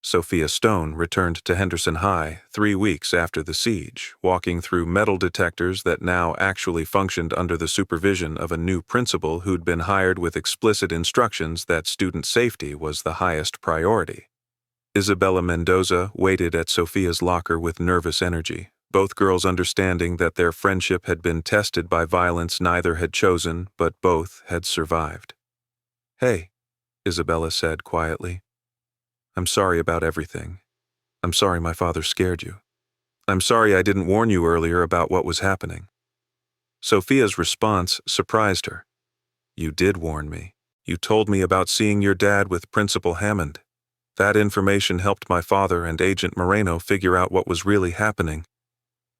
Sophia Stone returned to Henderson High 3 weeks after the siege, walking through metal detectors that now actually functioned under the supervision of a new principal who'd been hired with explicit instructions that student safety was the highest priority. Isabella Mendoza waited at Sophia's locker with nervous energy, both girls understanding that their friendship had been tested by violence neither had chosen, but both had survived. "Hey," Isabella said quietly. "I'm sorry about everything. I'm sorry my father scared you. I'm sorry I didn't warn you earlier about what was happening." Sophia's response surprised her. "You did warn me. You told me about seeing your dad with Principal Hammond. That information helped my father and Agent Moreno figure out what was really happening.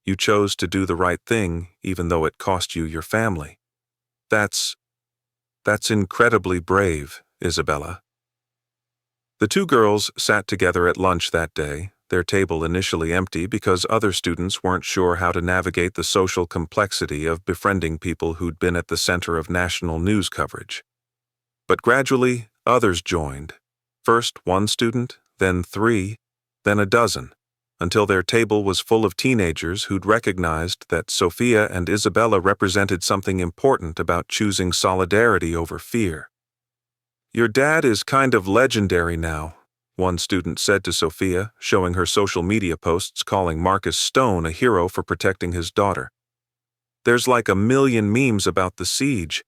You chose to do the right thing, even though it cost you your family. That's incredibly brave, Isabella." The two girls sat together at lunch that day, their table initially empty because other students weren't sure how to navigate the social complexity of befriending people who'd been at the center of national news coverage. But gradually, others joined. First one student, then 3, then a dozen, until their table was full of teenagers who'd recognized that Sophia and Isabella represented something important about choosing solidarity over fear. "Your dad is kind of legendary now," one student said to Sophia, showing her social media posts calling Marcus Stone a hero for protecting his daughter. "There's like 1,000,000 memes about the siege."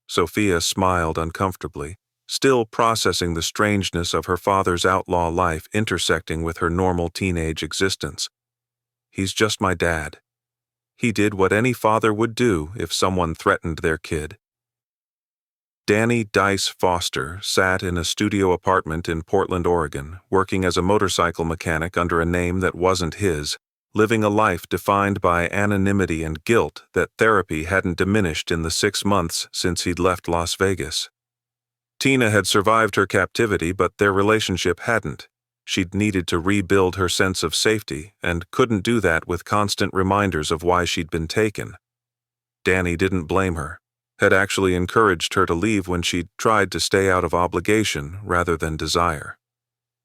Sophia smiled uncomfortably, still processing the strangeness of her father's outlaw life intersecting with her normal teenage existence. "He's just my dad. He did what any father would do if someone threatened their kid." Danny Dice Foster sat in a studio apartment in Portland, Oregon, working as a motorcycle mechanic under a name that wasn't his, living a life defined by anonymity and guilt that therapy hadn't diminished in the 6 months since he'd left Las Vegas. Tina had survived her captivity, but their relationship hadn't. She'd needed to rebuild her sense of safety, and couldn't do that with constant reminders of why she'd been taken. Danny didn't blame her, had actually encouraged her to leave when she'd tried to stay out of obligation rather than desire.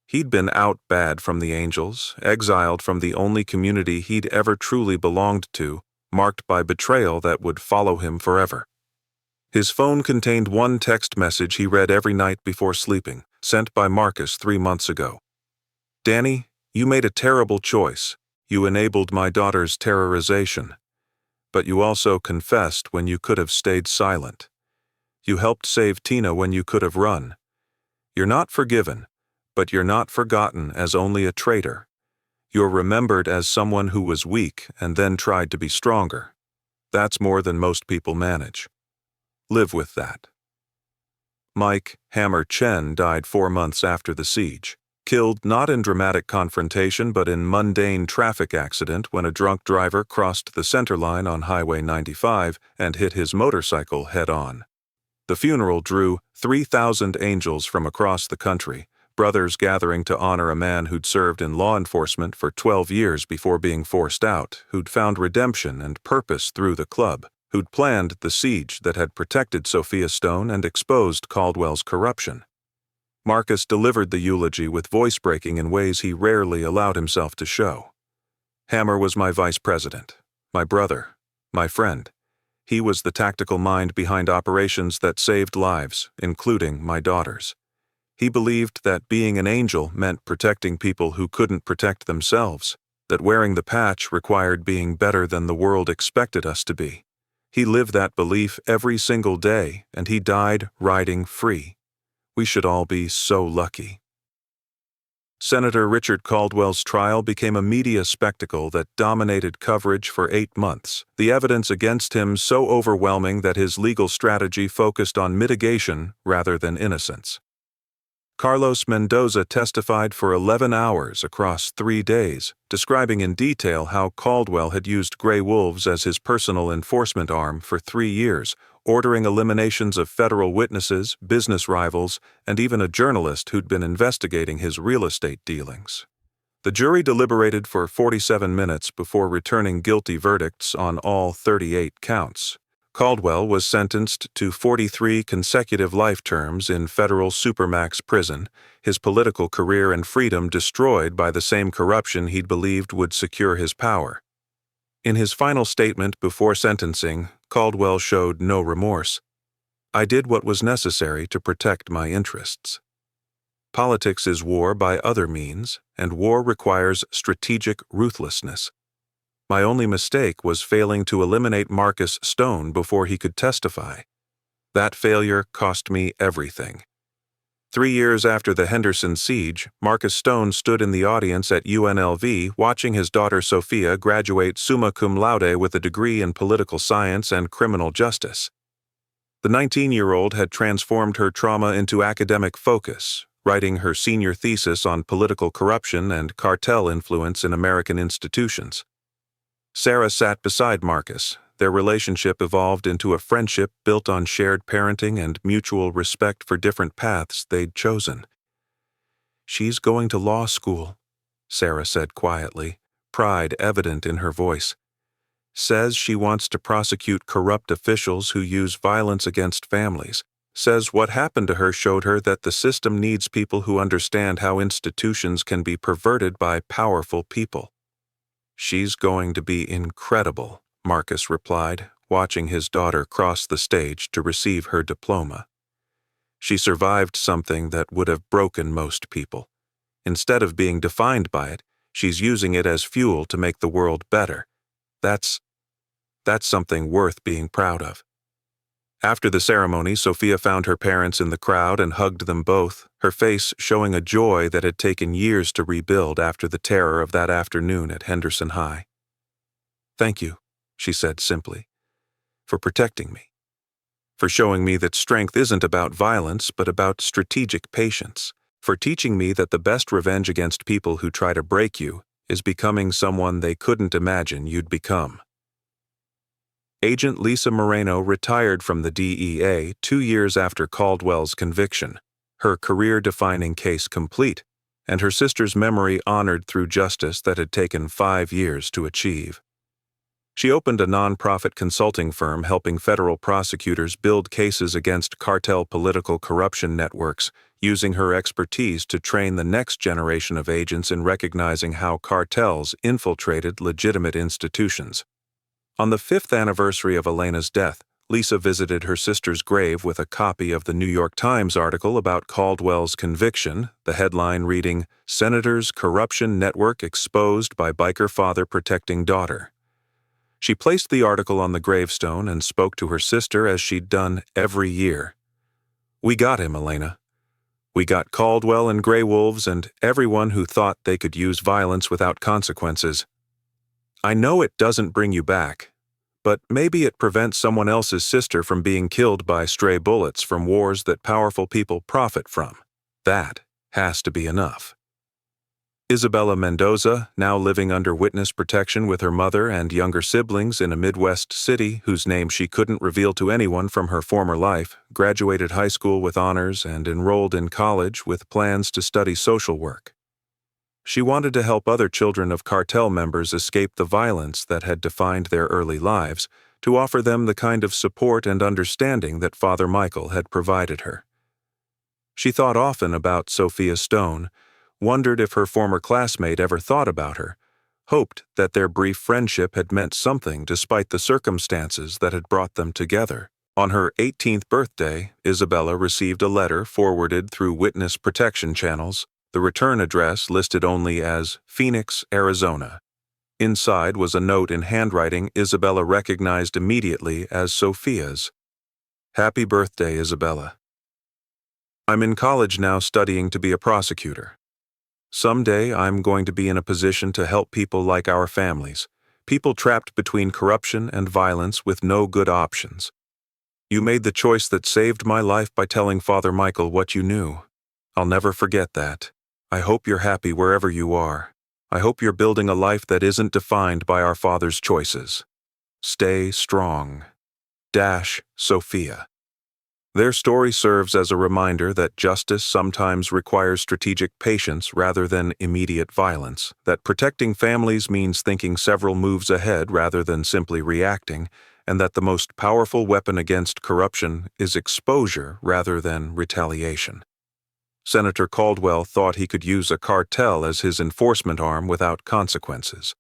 He'd been out bad from the Angels, exiled from the only community he'd ever truly belonged to, marked by betrayal that would follow him forever. His phone contained one text message he read every night before sleeping, sent by Marcus 3 months ago. "Danny, you made a terrible choice. You enabled my daughter's terrorization. But you also confessed when you could have stayed silent. You helped save Tina when you could have run. You're not forgiven, but you're not forgotten as only a traitor. You're remembered as someone who was weak and then tried to be stronger. That's more than most people manage. Live with that." Mike Hammer Chen died 4 months after the siege, killed not in dramatic confrontation but in mundane traffic accident when a drunk driver crossed the center line on Highway 95 and hit his motorcycle head-on. The funeral drew 3,000 angels from across the country, brothers gathering to honor a man who'd served in law enforcement for 12 years before being forced out, who'd found redemption and purpose through the club, who'd planned the siege that had protected Sophia Stone and exposed Caldwell's corruption. Marcus delivered the eulogy with voice breaking in ways he rarely allowed himself to show. "Hammer was my vice president, my brother, my friend. He was the tactical mind behind operations that saved lives, including my daughter's. He believed that being an angel meant protecting people who couldn't protect themselves, that wearing the patch required being better than the world expected us to be. He lived that belief every single day, and he died riding free. We should all be so lucky." Senator Richard Caldwell's trial became a media spectacle that dominated coverage for 8 months, the evidence against him so overwhelming that his legal strategy focused on mitigation rather than innocence. Carlos Mendoza testified for 11 hours across 3 days, describing in detail how Caldwell had used Grey Wolves as his personal enforcement arm for 3 years, ordering eliminations of federal witnesses, business rivals, and even a journalist who'd been investigating his real estate dealings. The jury deliberated for 47 minutes before returning guilty verdicts on all 38 counts. Caldwell was sentenced to 43 consecutive life terms in federal supermax prison, his political career and freedom destroyed by the same corruption he'd believed would secure his power. In his final statement before sentencing, Caldwell showed no remorse. "I did what was necessary to protect my interests. Politics is war by other means, and war requires strategic ruthlessness. My only mistake was failing to eliminate Marcus Stone before he could testify. That failure cost me everything. 3 years after the Henderson siege, Marcus Stone stood in the audience at UNLV watching his daughter Sophia graduate summa cum laude with a degree in political science and criminal justice. The 19-year-old had transformed her trauma into academic focus, writing her senior thesis on political corruption and cartel influence in American institutions. Sarah sat beside Marcus. Their relationship evolved into a friendship built on shared parenting and mutual respect for different paths they'd chosen. "She's going to law school," Sarah said quietly, pride evident in her voice. "Says she wants to prosecute corrupt officials who use violence against families. Says what happened to her showed her that the system needs people who understand how institutions can be perverted by powerful people." "She's going to be incredible," Marcus replied, watching his daughter cross the stage to receive her diploma. She survived something that would have broken most people. Instead of being defined by it, she's using it as fuel to make the world better. That's something worth being proud of. After the ceremony, Sophia found her parents in the crowd and hugged them both, her face showing a joy that had taken years to rebuild after the terror of that afternoon at Henderson High. "Thank you," she said simply, "for protecting me. For showing me that strength isn't about violence, but about strategic patience. For teaching me that the best revenge against people who try to break you is becoming someone they couldn't imagine you'd become." Agent Lisa Moreno retired from the DEA 2 years after Caldwell's conviction, her career-defining case complete, and her sister's memory honored through justice that had taken 5 years to achieve. She opened a nonprofit consulting firm helping federal prosecutors build cases against cartel political corruption networks, using her expertise to train the next generation of agents in recognizing how cartels infiltrated legitimate institutions. On the 5th anniversary of Elena's death, Lisa visited her sister's grave with a copy of the New York Times article about Caldwell's conviction, the headline reading, "Senator's Corruption Network Exposed by Biker Father Protecting Daughter." She placed the article on the gravestone and spoke to her sister as she'd done every year. "We got him, Elena. We got Caldwell and Grey Wolves and everyone who thought they could use violence without consequences. I know it doesn't bring you back, but maybe it prevents someone else's sister from being killed by stray bullets from wars that powerful people profit from. That has to be enough." Isabella Mendoza, now living under witness protection with her mother and younger siblings in a Midwest city whose name she couldn't reveal to anyone from her former life, graduated high school with honors and enrolled in college with plans to study social work. She wanted to help other children of cartel members escape the violence that had defined their early lives, to offer them the kind of support and understanding that Father Michael had provided her. She thought often about Sophia Stone, wondered if her former classmate ever thought about her, hoped that their brief friendship had meant something despite the circumstances that had brought them together. On her 18th birthday, Isabella received a letter forwarded through witness protection channels, the return address listed only as Phoenix, Arizona. Inside was a note in handwriting Isabella recognized immediately as Sophia's. "Happy birthday, Isabella. I'm in college now studying to be a prosecutor. Someday I'm going to be in a position to help people like our families, people trapped between corruption and violence with no good options. You made the choice that saved my life by telling Father Michael what you knew. I'll never forget that. I hope you're happy wherever you are. I hope you're building a life that isn't defined by our Father's choices. Stay strong. Sophia." Their story serves as a reminder that justice sometimes requires strategic patience rather than immediate violence, that protecting families means thinking several moves ahead rather than simply reacting, and that the most powerful weapon against corruption is exposure rather than retaliation. Senator Caldwell thought he could use a cartel as his enforcement arm without consequences.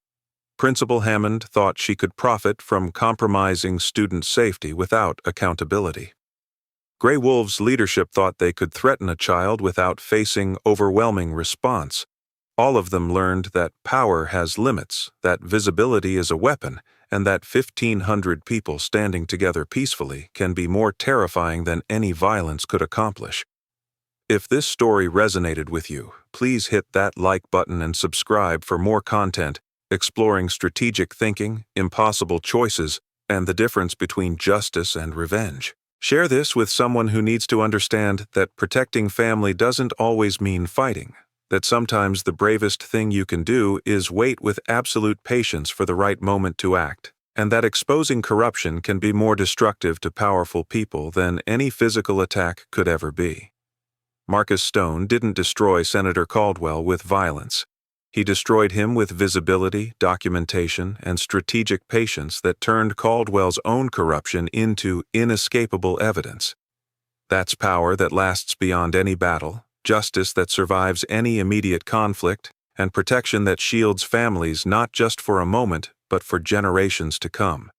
Principal Hammond thought she could profit from compromising student safety without accountability. Grey Wolves' leadership thought they could threaten a child without facing overwhelming response. All of them learned that power has limits, that visibility is a weapon, and that 1,500 people standing together peacefully can be more terrifying than any violence could accomplish. If this story resonated with you, please hit that like button and subscribe for more content exploring strategic thinking, impossible choices, and the difference between justice and revenge. Share this with someone who needs to understand that protecting family doesn't always mean fighting, that sometimes the bravest thing you can do is wait with absolute patience for the right moment to act, and that exposing corruption can be more destructive to powerful people than any physical attack could ever be. Marcus Stone didn't destroy Senator Caldwell with violence. He destroyed him with visibility, documentation, and strategic patience that turned Caldwell's own corruption into inescapable evidence. That's power that lasts beyond any battle, justice that survives any immediate conflict, and protection that shields families not just for a moment, but for generations to come.